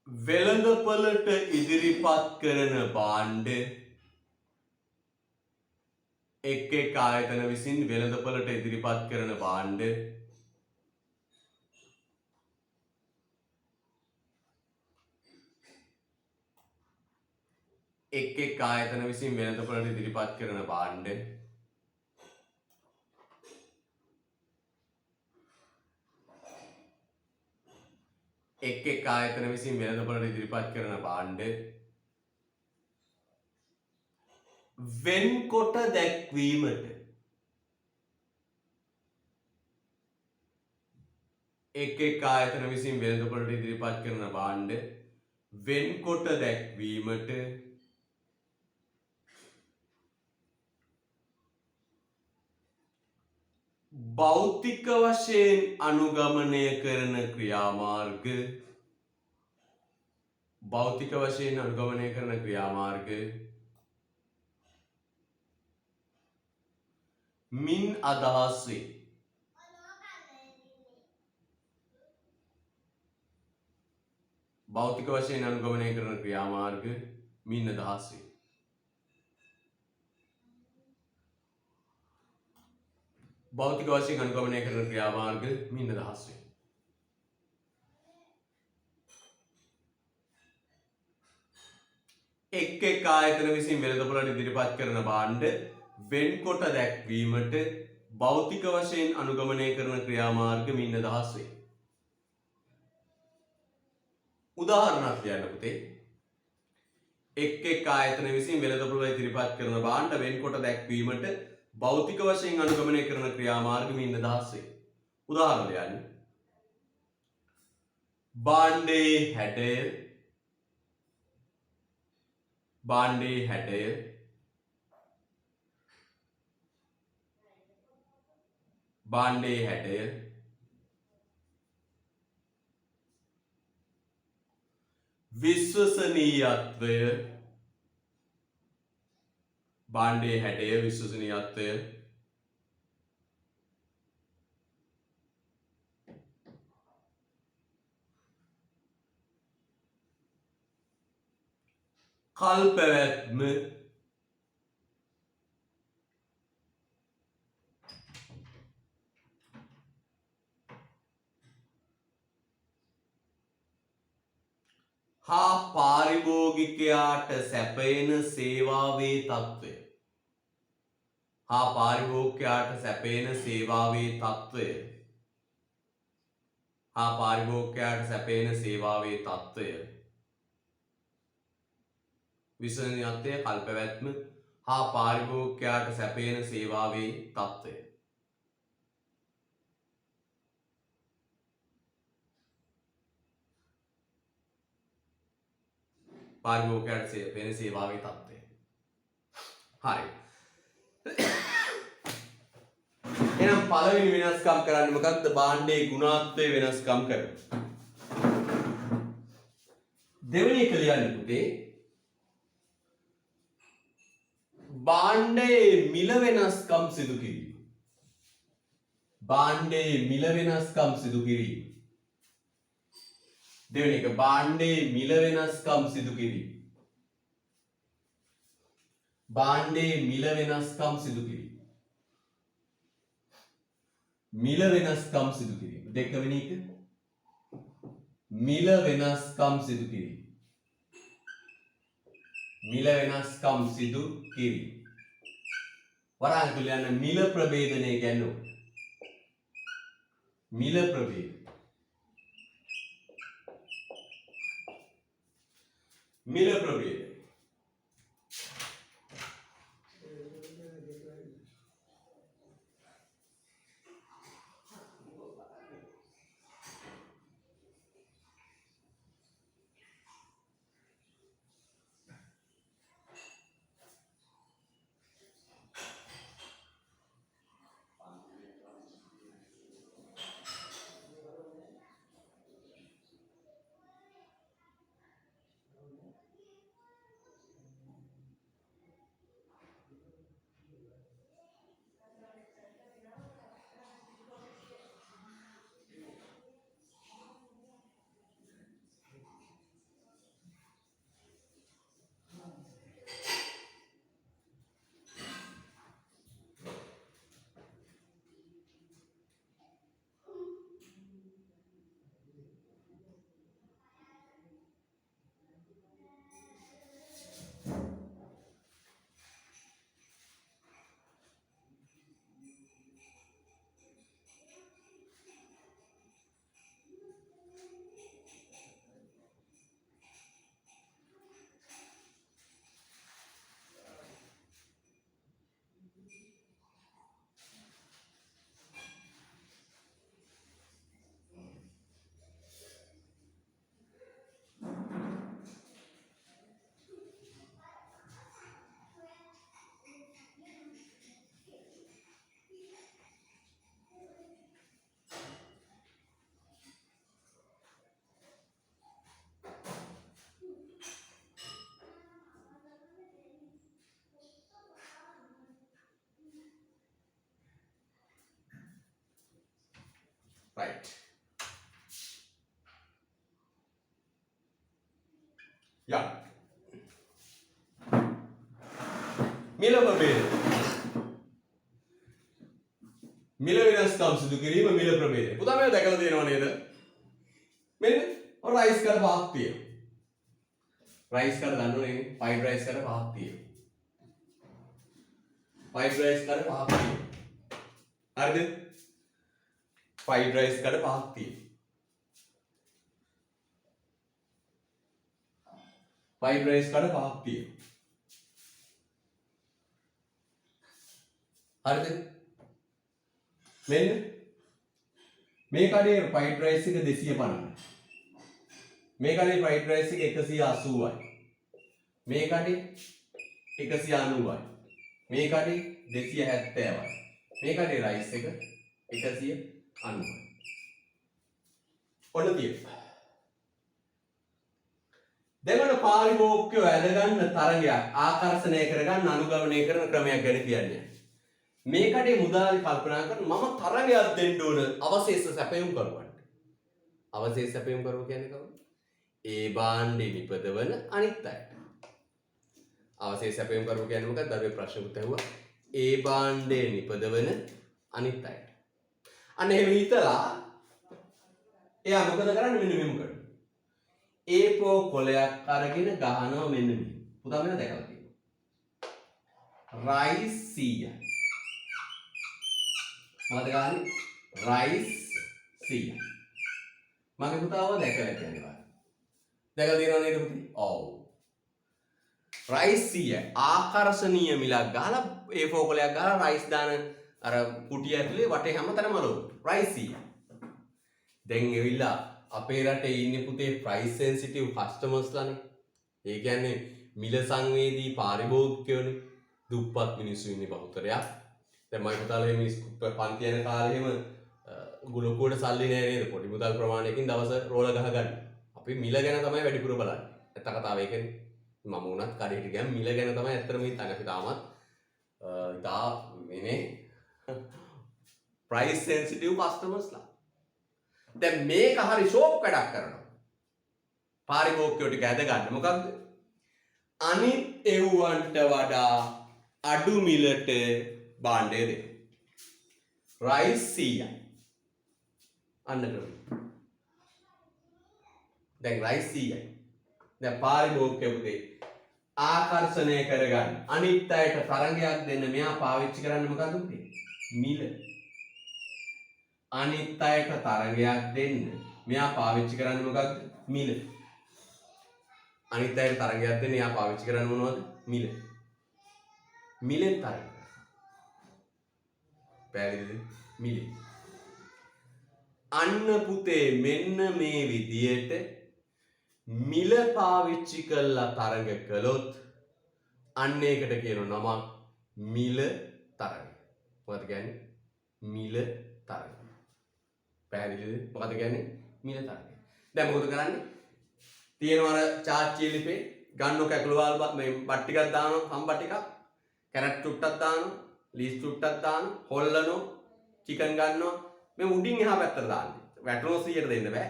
වෙළඳපළට ඉදිරිපත් කරන භාණ්ඩ එක් ආයතන විසින් වෙළඳපළට ඉදිරිපත් කරන භාණ්ඩ එක් ආයතන විසින් වෙළඳපළට ඉදිරිපත් කරන භාණ්ඩ එක් ආයතන විසින් වෙළඳපළට ඉදිරිපත් කරන භාණ්ඩ වෙන්කොට දැක්වීමට එක් ආයතන විසින් වෙළඳපළට ඉදිරිපත් කරන භාණ්ඩ වෙන්කොට දැක්වීමට භෞතික වශයෙන් අනුගමනය කරන ක්‍රියාමාර්ග භෞතික වශයෙන් අනුගමනය කරන ක්‍රියාමාර්ග මින් අදහස් වේ. භෞතික වශයෙන් අනුගමනය කරන ක්‍රියාමාර්ග මින් අදහස් වේ. භෞතික වශයෙන් අනුගමනය කරන ක්‍රියාමාර්ග මින් අදහස් වේ. එක් ආයතන විසින් වෙළඳපොළට ඉදිරිපත් කරන භාණ්ඩ වෙන්කොට දැක්වීමට භෞතික වශයෙන් අනුගමනය කරන ක්‍රියාමාර්ග මින් අදහස් වේ. උදාහරණයක් කියන්න පුතේ. එක් ආයතන විසින් වෙළඳපොළට ඉදිරිපත් කරන භාණ්ඩ වෙන්කොට දැක්වීමට භෞතික වශයෙන් අනුගමනය කරන ක්‍රියාමාර්ග මින් අදහස් වේ. උදාහරණ දෙන්න. භාණ්ඩයේ හැඩය භාණ්ඩයේ හැඩය භාණ්ඩයේ හැඩය විශ්වසනීයත්වය භාණ්ඩයේ හැඩය විශ්වසනීයත්වය කල් පැවැත්ම හා පාරිභෝගිකයාට සැපෙන සේවාවේ තත්ත්වය. හා පාරිභෝගිකයාට සැපෙන සේවාවේ තත්ත්වය. හා පාරිභෝගිකයාට සැපෙන සේවාවේ තත්ත්වය. විශ්වසනීයත්වය කල්පැවැත්ම හා පාරිභෝගිකයාට සැපෙන සේවාවේ තත්ත්වය. පාරිභෝගිකයාට සැපෙන සේවාවේ තත්ත්වය. හරි. එහෙනම් පළවෙනි වෙනස්කම් කරන්නේ මොකක්ද? භාණ්ඩයේ ගුණාත්මය වෙනස්කම් කරනවා. දෙවෙනි එක ලියන්න පුතේ. භාණ්ඩයේ මිල වෙනස්කම් සිදු කිරීම. භාණ්ඩයේ මිල වෙනස්කම් සිදු කිරීම. දෙවෙනි එක භාණ්ඩයේ මිල වෙනස්කම් සිදු කිරීම. භාණ්ඩයේ මිල වෙනස්කම් සිදු කිරීම. මිල වෙනස්කම් සිදු කිරීම. දෙකවෙනි එක මිල වෙනස්කම් සිදු කිරීම. මිල වෙනස්කම් සිදු කිරීම. වරාන් තුල යන මිල ප්‍රභේදනය කියන්නේ මිල ප්‍රභේද. මිල ප්‍රභේද. Right. Yeah. මිල ප්‍රභේද. මිල වෙනස්කම් සිදු කිරීම මිල ප්‍රභේදය. පුතා මේක දැකලා තියෙනව නේද? මෙන්න ඔය රයිස් කඩ පහක් තියෙනවා. රයිස් කඩ දන්නවනේ ෆයිඩ් රයිස් කඩ පහක් තියෙනවා. ෆයිඩ් රයිස් කඩ පහක් තියෙනවා. හරිද? ෆයිඩ් රයිස් කඩ පහක් තියෙනවා. ෆයිඩ් රයිස් කඩ පහක් තියෙනවා. හරිද? මෙන්න මේ කඩේ ෆයිඩ් රයිස් එක 250යි. මේ කඩේ ෆයිඩ් රයිස් එක 180යි. මේ කඩේ 190යි. මේ කඩේ 270යි. මේ කඩේ රයිස් එක 190යි. ඔන්න තියෙනවා. දෙවන පාරිභෝගිකය ඇදගන්න තරගයක් ආකර්ෂණය කරගන්න අනුගමනය කරන ක්‍රමයක් ගැන කියන්නේ. මේ කඩේ මුදලාලි කල්පනා කරන මම තරගයක් දෙන්න ඕන අවශේෂ සැපයුම් කරුවන්ට. අවශේෂ සැපයුම් කරුව කියන්නේ කවුද? ඒ භාණ්ඩේ නිපදවන අනිත් අයට. අවශේෂ සැපයුම් කරුව කියන්නේ මොකක්ද? දරුවේ ප්‍රශ්නකුත් ඇහුවා. ඒ භාණ්ඩේ නිපදවන අනිත් අයට. අන්න එහෙම හිතලා එයා මොකද කරන්නේ? මෙන්න මෙහෙම කරනවා. A4 කොලයක් අරගෙන ගහනවා මෙන්න මේ. පුතා මෙන්න දැකලා තියෙනවා. rice 100යි. මොකද ගහන්නේ? rice 100යි. මගේ පුතාව දැකලා තියෙනවා. දැකලා තියෙනව නේද පුතේ? ඔව්. rice 100යි. ආකර්ෂණීය මිලක් ගහලා A4 කොලයක් ගහලා rice දාන අර කුටිය ඇතුලේ වටේ හැමතැනම ලෝක. rice 100යි. දැන් එවිලා අපේ රටේ ඉන්නේ පුතේ price sensitive customers ලානේ. ඒ කියන්නේ මිල සංවේදී පාරිභෝගිකයෝනේ. දුප්පත් මිනිස්සු ඉන්නේ බහුතරයක්. දැන් මම පුතාලා මේ පන්ති යන කාලේ එහෙම ගුලකුවට සල්ලි නෑ නේද? පොඩි මුදල් ප්‍රමාණයකින් දවස රෝල ගහ ගන්න. අපි මිල ගැන තමයි වැඩිපුර බලන්නේ. ඇත්ත කතාව ඒකනේ. මම උනත් කඩේට ගියම් මිල ගැන තමයි ඇත්තටම හිතන්නේ. අපි තාමත් ඉතා මේ price sensitive customers ලා. දැන් මේක හරි ෂෝක් වැඩක් කරනවා. පාරිභෝගිකයෝ ටික ඇද ගන්න. මොකක්ද? අනිත් එව්වන්ට වඩා අඩු මිලට භාණ්ඩය දෙන්න. rice 100යි. අන්න ක්‍රමය. දැන් rice 100යි. දැන් පාරිභෝගිකයෝ පුතේ ආකර්ෂණය කරගන්න. අනිත් අයට තරඟයක් දෙන්න මෙයා පාවිච්චි කරන්නේ මොකද්ද පුතේ? මිල. අනිත් අයට තරඟයක් දෙන්න මෙයා පාවිච්චි කරන්නේ මොකක්ද? මිල. අනිත් අයට තරඟයක් දෙන්න එයා පාවිච්චි කරන්නේ මොනවද? මිල. මිලෙන් තරඟ. පැහැදිලිද? මිල. අන්න පුතේ මෙන්න මේ විදියට මිල පාවිච්චි කරලා තරඟ කළොත් අන්න ඒකට කියන නමක් මිල තරඟ. මොකද කියන්නේ? මිල තරඟ. පැහැදිලිද? මොකද කියන්නේ? මිල තරඟ. දැන් මොකද කරන්නේ? තියෙනවා අර චාච්චි ලිපේ ගන්නෝ කැකුළු වල මේ බත් ටිකක් දානවා, හම්බ ටිකක්, කැරට් චුට්ටක් දානවා, ලීස් චුට්ටක් දානවා, හොල්ලනවා, චිකන් ගන්නවා. මේ උඩින් එහා පැත්තට දාන්නේ. වැටුනොත් 100ට දෙන්න බෑ.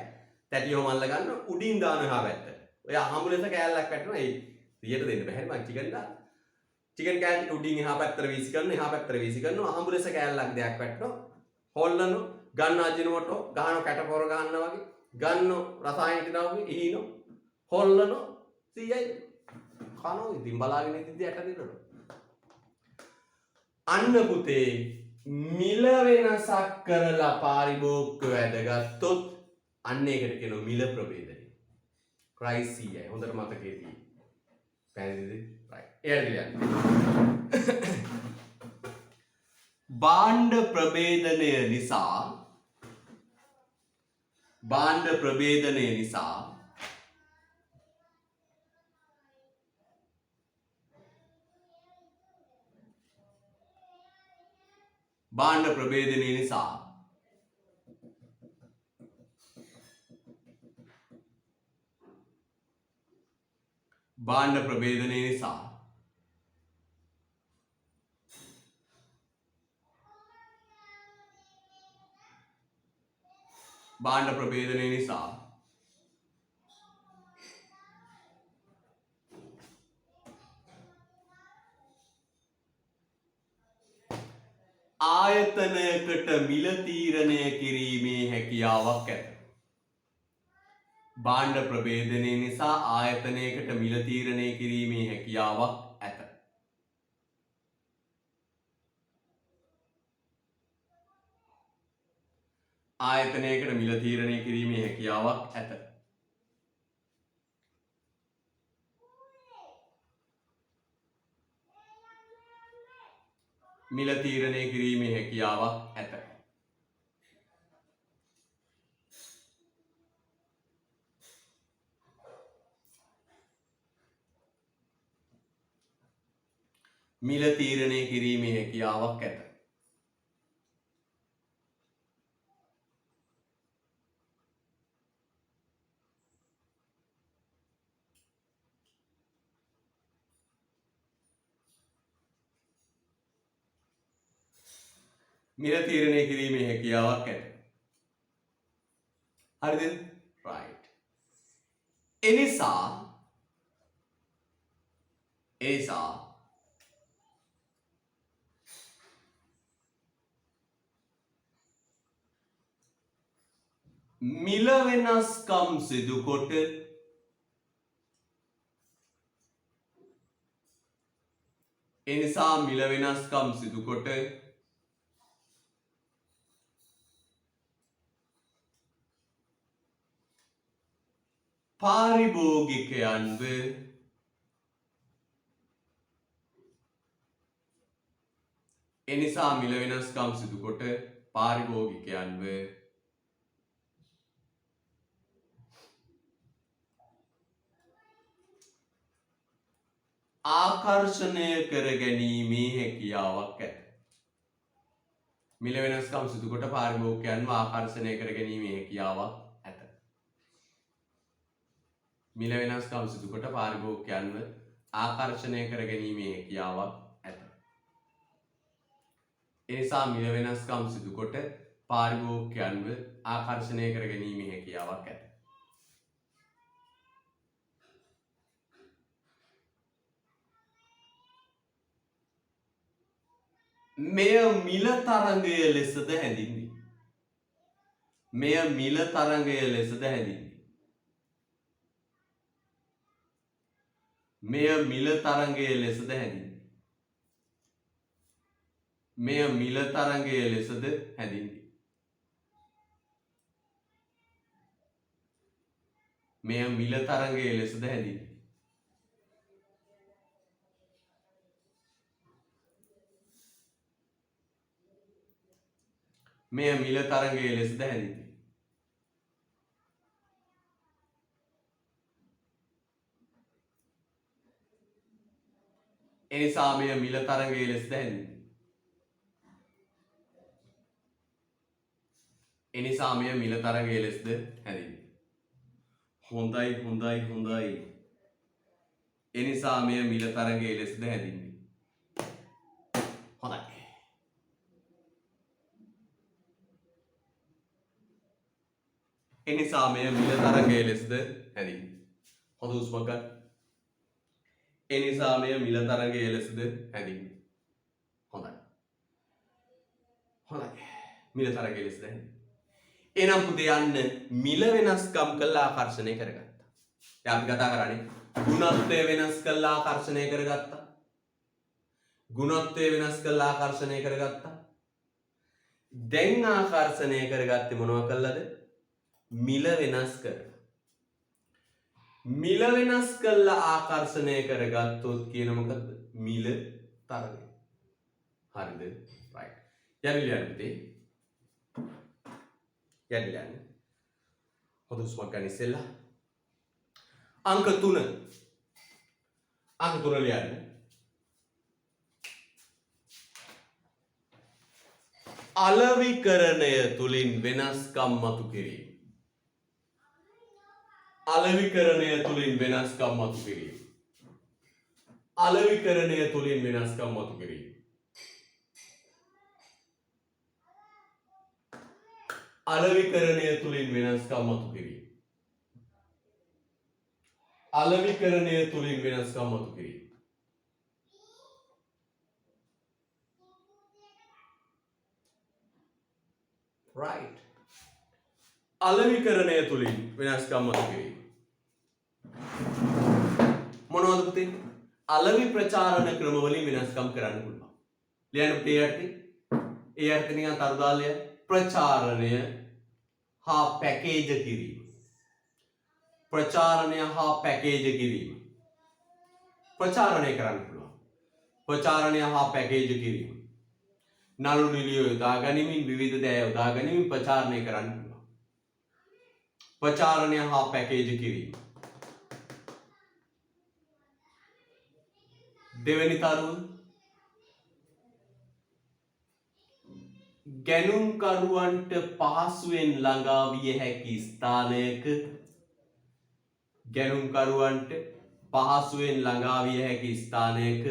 තැටියෝ මල්ල ගන්න උඩින් දාන එහා පැත්තට. ඔය අහඹුලෙස කෑල්ලක් වැටුණා ඒ 100ට දෙන්න බෑ. මම චිකන් දාන්න. චිකන් කෑල්ල උඩින් එහා පැත්තට වීසි කරනවා, එහා පැත්තට වීසි කරනවා. අහඹුලෙස කෑල්ලක් දෙයක් වැටෙනවා. හොල්ලනවා, ගන්න අජිනමොටෝ, ගහනවා කැටපොර ගන්නවා වගේ. ගන්නෝ රසායනික ද්‍රව්‍ය ඉහිනෝ, හොල්ලනවා 100යි. කනෝ ඉතින් බලාගෙන ඉඳි යට දෙනවා. අන්න පුතේ මිල වෙනසක් කරලා පාරිභෝගිකයෝ ඇදගත්තොත් අන්න ඒකට කියනවා මිල ප්‍රභේදනය. price 100යි. හොඳට මතකයේ තියෙන්න. පැහැදිලිද? right. එයාට කියන්න. භාණ්ඩ ප්‍රභේදනය නිසා භාණ්ඩ ප්‍රභේදනය නිසා භාණ්ඩ ප්‍රභේදනය නිසා භාණ්ඩ ප්‍රභේදනය නිසා භාණ්ඩ ප්‍රභේදනය නිසා ආයතනයකට මිල තීරණය කිරීමේ හැකියාවක් ඇත. භාණ්ඩ ප්‍රභේදනය නිසා ආයතනයකට මිල තීරණය කිරීමේ හැකියාවක් ඇත. ආයතනයකට මිල තීරණය කිරීමේ හැකියාවක් ඇත. මිල තීරණය කිරීමේ හැකියාවක් ඇත. මිල තීරණය කිරීමේ හැකියාවක් ඇත. මිල තීරණය කිරීමේ හැකියාවක් ඇත. හරිද? right. එනිසා මිල වෙනස්කම් සිදු කොට ඒ නිසා මිල වෙනස්කම් සිදු කොට පාරිභෝගිකයන්ව එනිසා මිල වෙනස්කම් සිදු කොට පාරිභෝගිකයන්ව ආකර්ෂණය කර ගැනීමේ හැකියාවක් ඇත. මිල වෙනස්කම් සිදු කොට පාරිභෝගිකයන්ව ආකර්ෂණය කර ගැනීමේ හැකියාවක් ඇත. මිල වෙනස්කම් සිදු කොට පාරිභෝගිකයන්ව ආකර්ෂණය කර ගැනීමේ හැකියාවක් ඇත. එනිසා මිල වෙනස්කම් සිදු කොට පාරිභෝගිකයන්ව ආකර්ෂණය කර ගැනීමේ හැකියාවක් ඇත. මෙය මිල තරඟය ලෙසද හැඳින්වේ. මෙය මිල තරඟය ලෙසද හැඳින්වේ. මෙය මිල තරඟය ලෙසද හැඳින්වේ. මෙය මිල තරඟය ලෙසද හැඳින්වේ. මෙය මිල තරඟය ලෙසද හැඳින්වේ. මෙය මිල තරඟය ලෙසද හැඳින්වේ. එනිසා මෙය මිල තරඟය ලෙසද හැඳින්වේ. එනිසා මෙය මිල තරඟය ලෙසද හැඳින්වේ. හොඳයි හොඳයි හොඳයි. එනිසා මෙය මිල තරඟය ලෙසද හැඳින්වේ. හොඳයි. එනිසා මෙය මිල තරඟය ලෙසද හැඳින්වේ. හොඳ හුස්මක් ගන්න. එනිසා මෙය මිල තරඟය ලෙසද හැඳින්වේ. හොඳයි. හොඳයි. මිල තරඟය ලෙසද හැඳින්වේ. එනම් පුතේ යන්න මිල වෙනස්කම් කළා ආකර්ෂණය කරගත්තා. දැන් අපි කතා කරන්නේ ගුණත්වය වෙනස් කළා ආකර්ෂණය කරගත්තා. ගුණත්වය වෙනස් කළා ආකර්ෂණය කරගත්තා. දැන් ආකර්ෂණය කරගත්තේ මොනවා කළාද? මිල වෙනස් කරලා. මිල වෙනස් කළා ආකර්ෂණය කරගත්තොත් කියන මොකද්ද? මිල තරඟය. හරිද? right. යන්න පුතේ. යන්න. හොඳ හුස්මක් ගන්න ඉස්සෙල්ලා. අංක 3. අංක 3 ලියන්න. අලෙවිකරණය තුලින් වෙනස්කම් මතු කිරීම. අලෙවිකරණය තුලින් වෙනස්කම් මතු කිරීම. අලෙවිකරණය තුලින් වෙනස්කම් මතු කිරීම. අලෙවිකරණය තුලින් වෙනස්කම් මතු කිරීම. අලෙවිකරණය තුලින් වෙනස්කම් මතු කිරීම. right. අලෙවිකරණය තුලින් වෙනස්කම් මතු කිරීම. මොනවද පුතේ? අලෙවි ප්‍රචාරණ ක්‍රම වලින් වෙනස්කම් කරන්න පුළුවන්. ලියන්න පුතේ යටි. ඒ අර්ථ නිකන් තරුදාලය ප්‍රචාරණය හා පැකේජ කිරීම. ප්‍රචාරණය හා පැකේජ කිරීම. ප්‍රචාරණය කරන්න පුළුවන්. ප්‍රචාරණය හා පැකේජ කිරීම. නළු නිළිය යොදා ගනිමින් විවිධ දෑ යොදා ගනිමින් ප්‍රචාරණය කරන්න පුළුවන්. ප්‍රචාරණය හා පැකේජ කිරීම. දෙවෙනි තරුව ගැනුම්කරුවන්ට පහසුවෙන් ළඟා විය හැකි ස්ථානයක ගැනුම්කරුවන්ට පහසුවෙන් ළඟා විය හැකි ස්ථානයක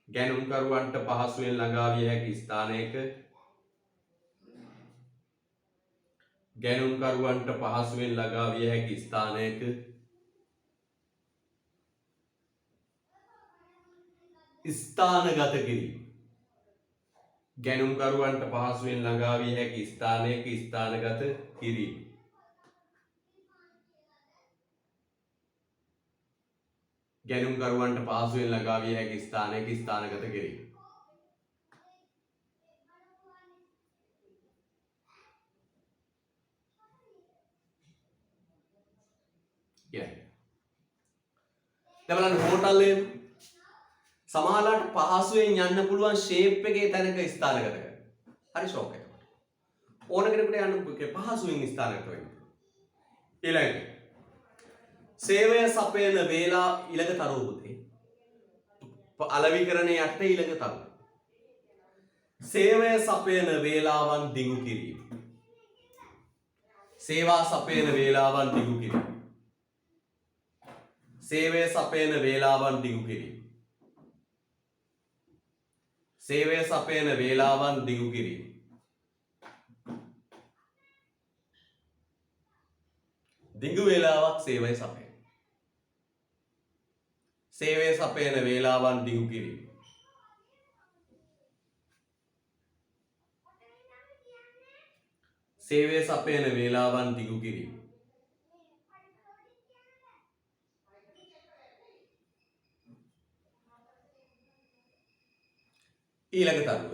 ගැනුම්කරුවන්ට පහසුවෙන් ළඟා විය හැකි ස්ථානයක ගැනුම්කරුවන්ට පහසුවෙන් ළඟා විය හැකි ස්ථානයක ස්ථානගත කිරීම. ගැනුම්කරුවන්ට පහසුවෙන් ළඟා විය හැකි ස්ථානයක ස්ථානගත කිරීම. කැණුම්කරුවන්ට පහසුවෙන් ළඟා විය හැකි ස්ථානයක ස්ථානගත කිරීම. දැන් හෝටල් එකේ සමහරවිට පහසුවෙන් යන්න පුළුවන් ෂේප් එකේ තැනක ස්ථානගත කරනවා. හරි ෂොක් එකක්. ඕන කෙනෙකුට යන්න පහසුවෙන් ස්ථානගත වෙන්න. ඊළඟට සේවය සපයන වේලා ඊළඟ තරුව පුතේ. අලෙවිකරණයේ යට ඊළඟ තරුව. සේවය සපයන වේලාවන් දිගු කිරීම. සේවා සපයන වේලාවන් දිගු කිරීම. සේවය සපයන වේලාවන් දිගු කිරීම. සේවය සපයන වේලාවන් දිගු කිරීම. දිගු වේලාවක් සේවය සපයන. සේවය සපයන වේලාවන් දිගු කිරීම. සේවය සපයන වේලාවන් දිගු කිරීම. ඊළඟ තරුව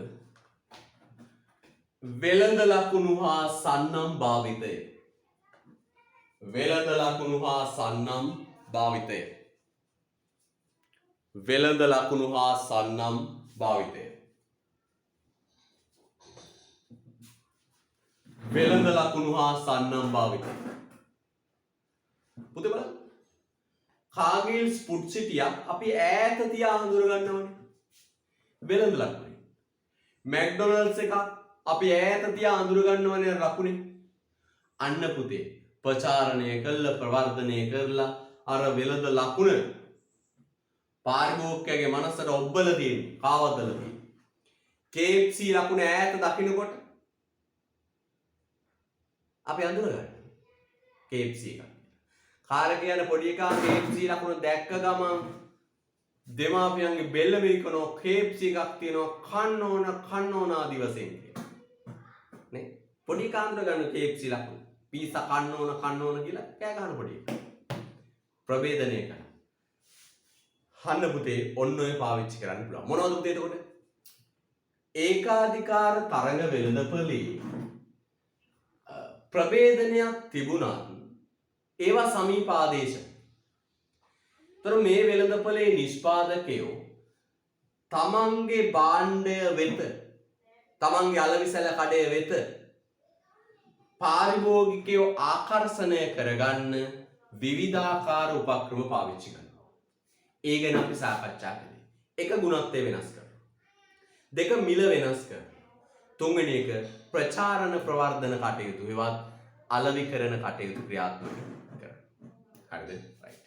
වෙළඳ ලකුණු හා සන්නම් භාවිතය. වෙළඳ ලකුණු හා සන්නම් භාවිතය. වෙළඳ ලකුණු හා සන්නම් භාවිතය. වෙළඳ ලකුණු හා සන්නම් භාවිතය. පුතේ බලන්න. කාගිල්ස් පුට් සිටියක් අපි ඈත තියා හඳුර ගන්න ඕනේ. වෙළඳ ලකුණේ. මැක්ඩොනල්ඩ්ස් එකක් අපි ඈත තියා හඳුර ගන්න ඕනේ ලකුණේ. අන්න පුතේ ප්‍රචාරණය කළා ප්‍රවර්ධනය කරලා අර වෙළඳ ලකුණ පාරිභෝගිකයාගේ මනසට ඔබ්බල තියෙන කාවදල තියෙන KFC ලකුණ ඈත දකින්නකොට අපි අඳුර ගන්න KFC එක. කාර්යක යන පොඩි එකා KFC ලකුණ දැක්ක ගමන් දෙමාපියන්ගේ බෙල්ල මිරිකනෝ KFC එකක් තියෙනවා කන්න ඕන ආදි වශයෙන් නේ පොඩි කාන්දර ගන්න KFC ලකුණ පීසා කන්න ඕන කියලා කෑ ගන්න පොඩි එකා ප්‍රවේදනය කරන හන්න පුතේ ඔන්න ඔය පාවිච්චි කරන්න පුළුවන් මොනවද පුතේ එතකොට ඒකාධිකාර තරඟ වෙළඳපොලේ ප්‍රවේදනයක් තිබුණත් ඒවා සමීපාදේශ. තර මේ වෙළඳපොලේ නිෂ්පාදකයෝ තමන්ගේ භාණ්ඩය වෙත තමන්ගේ අලවිසැල කඩය වෙත පාරිභෝගිකයෝ ආකර්ෂණය කරගන්න විවිධාකාර උපක්‍රම පාවිච්චි කරනවා. ඒ ගැන අපි සාකච්ඡා කළේ. එක ගුණත්වය වෙනස් කරනවා. දෙක මිල වෙනස් කරනවා. තුන්වෙනි එක ප්‍රචාරණ ප්‍රවර්ධන කටයුතු ඒවත් අලෙවිකරණ කටයුතු ක්‍රියාත්මක කරනවා. හරිද? right.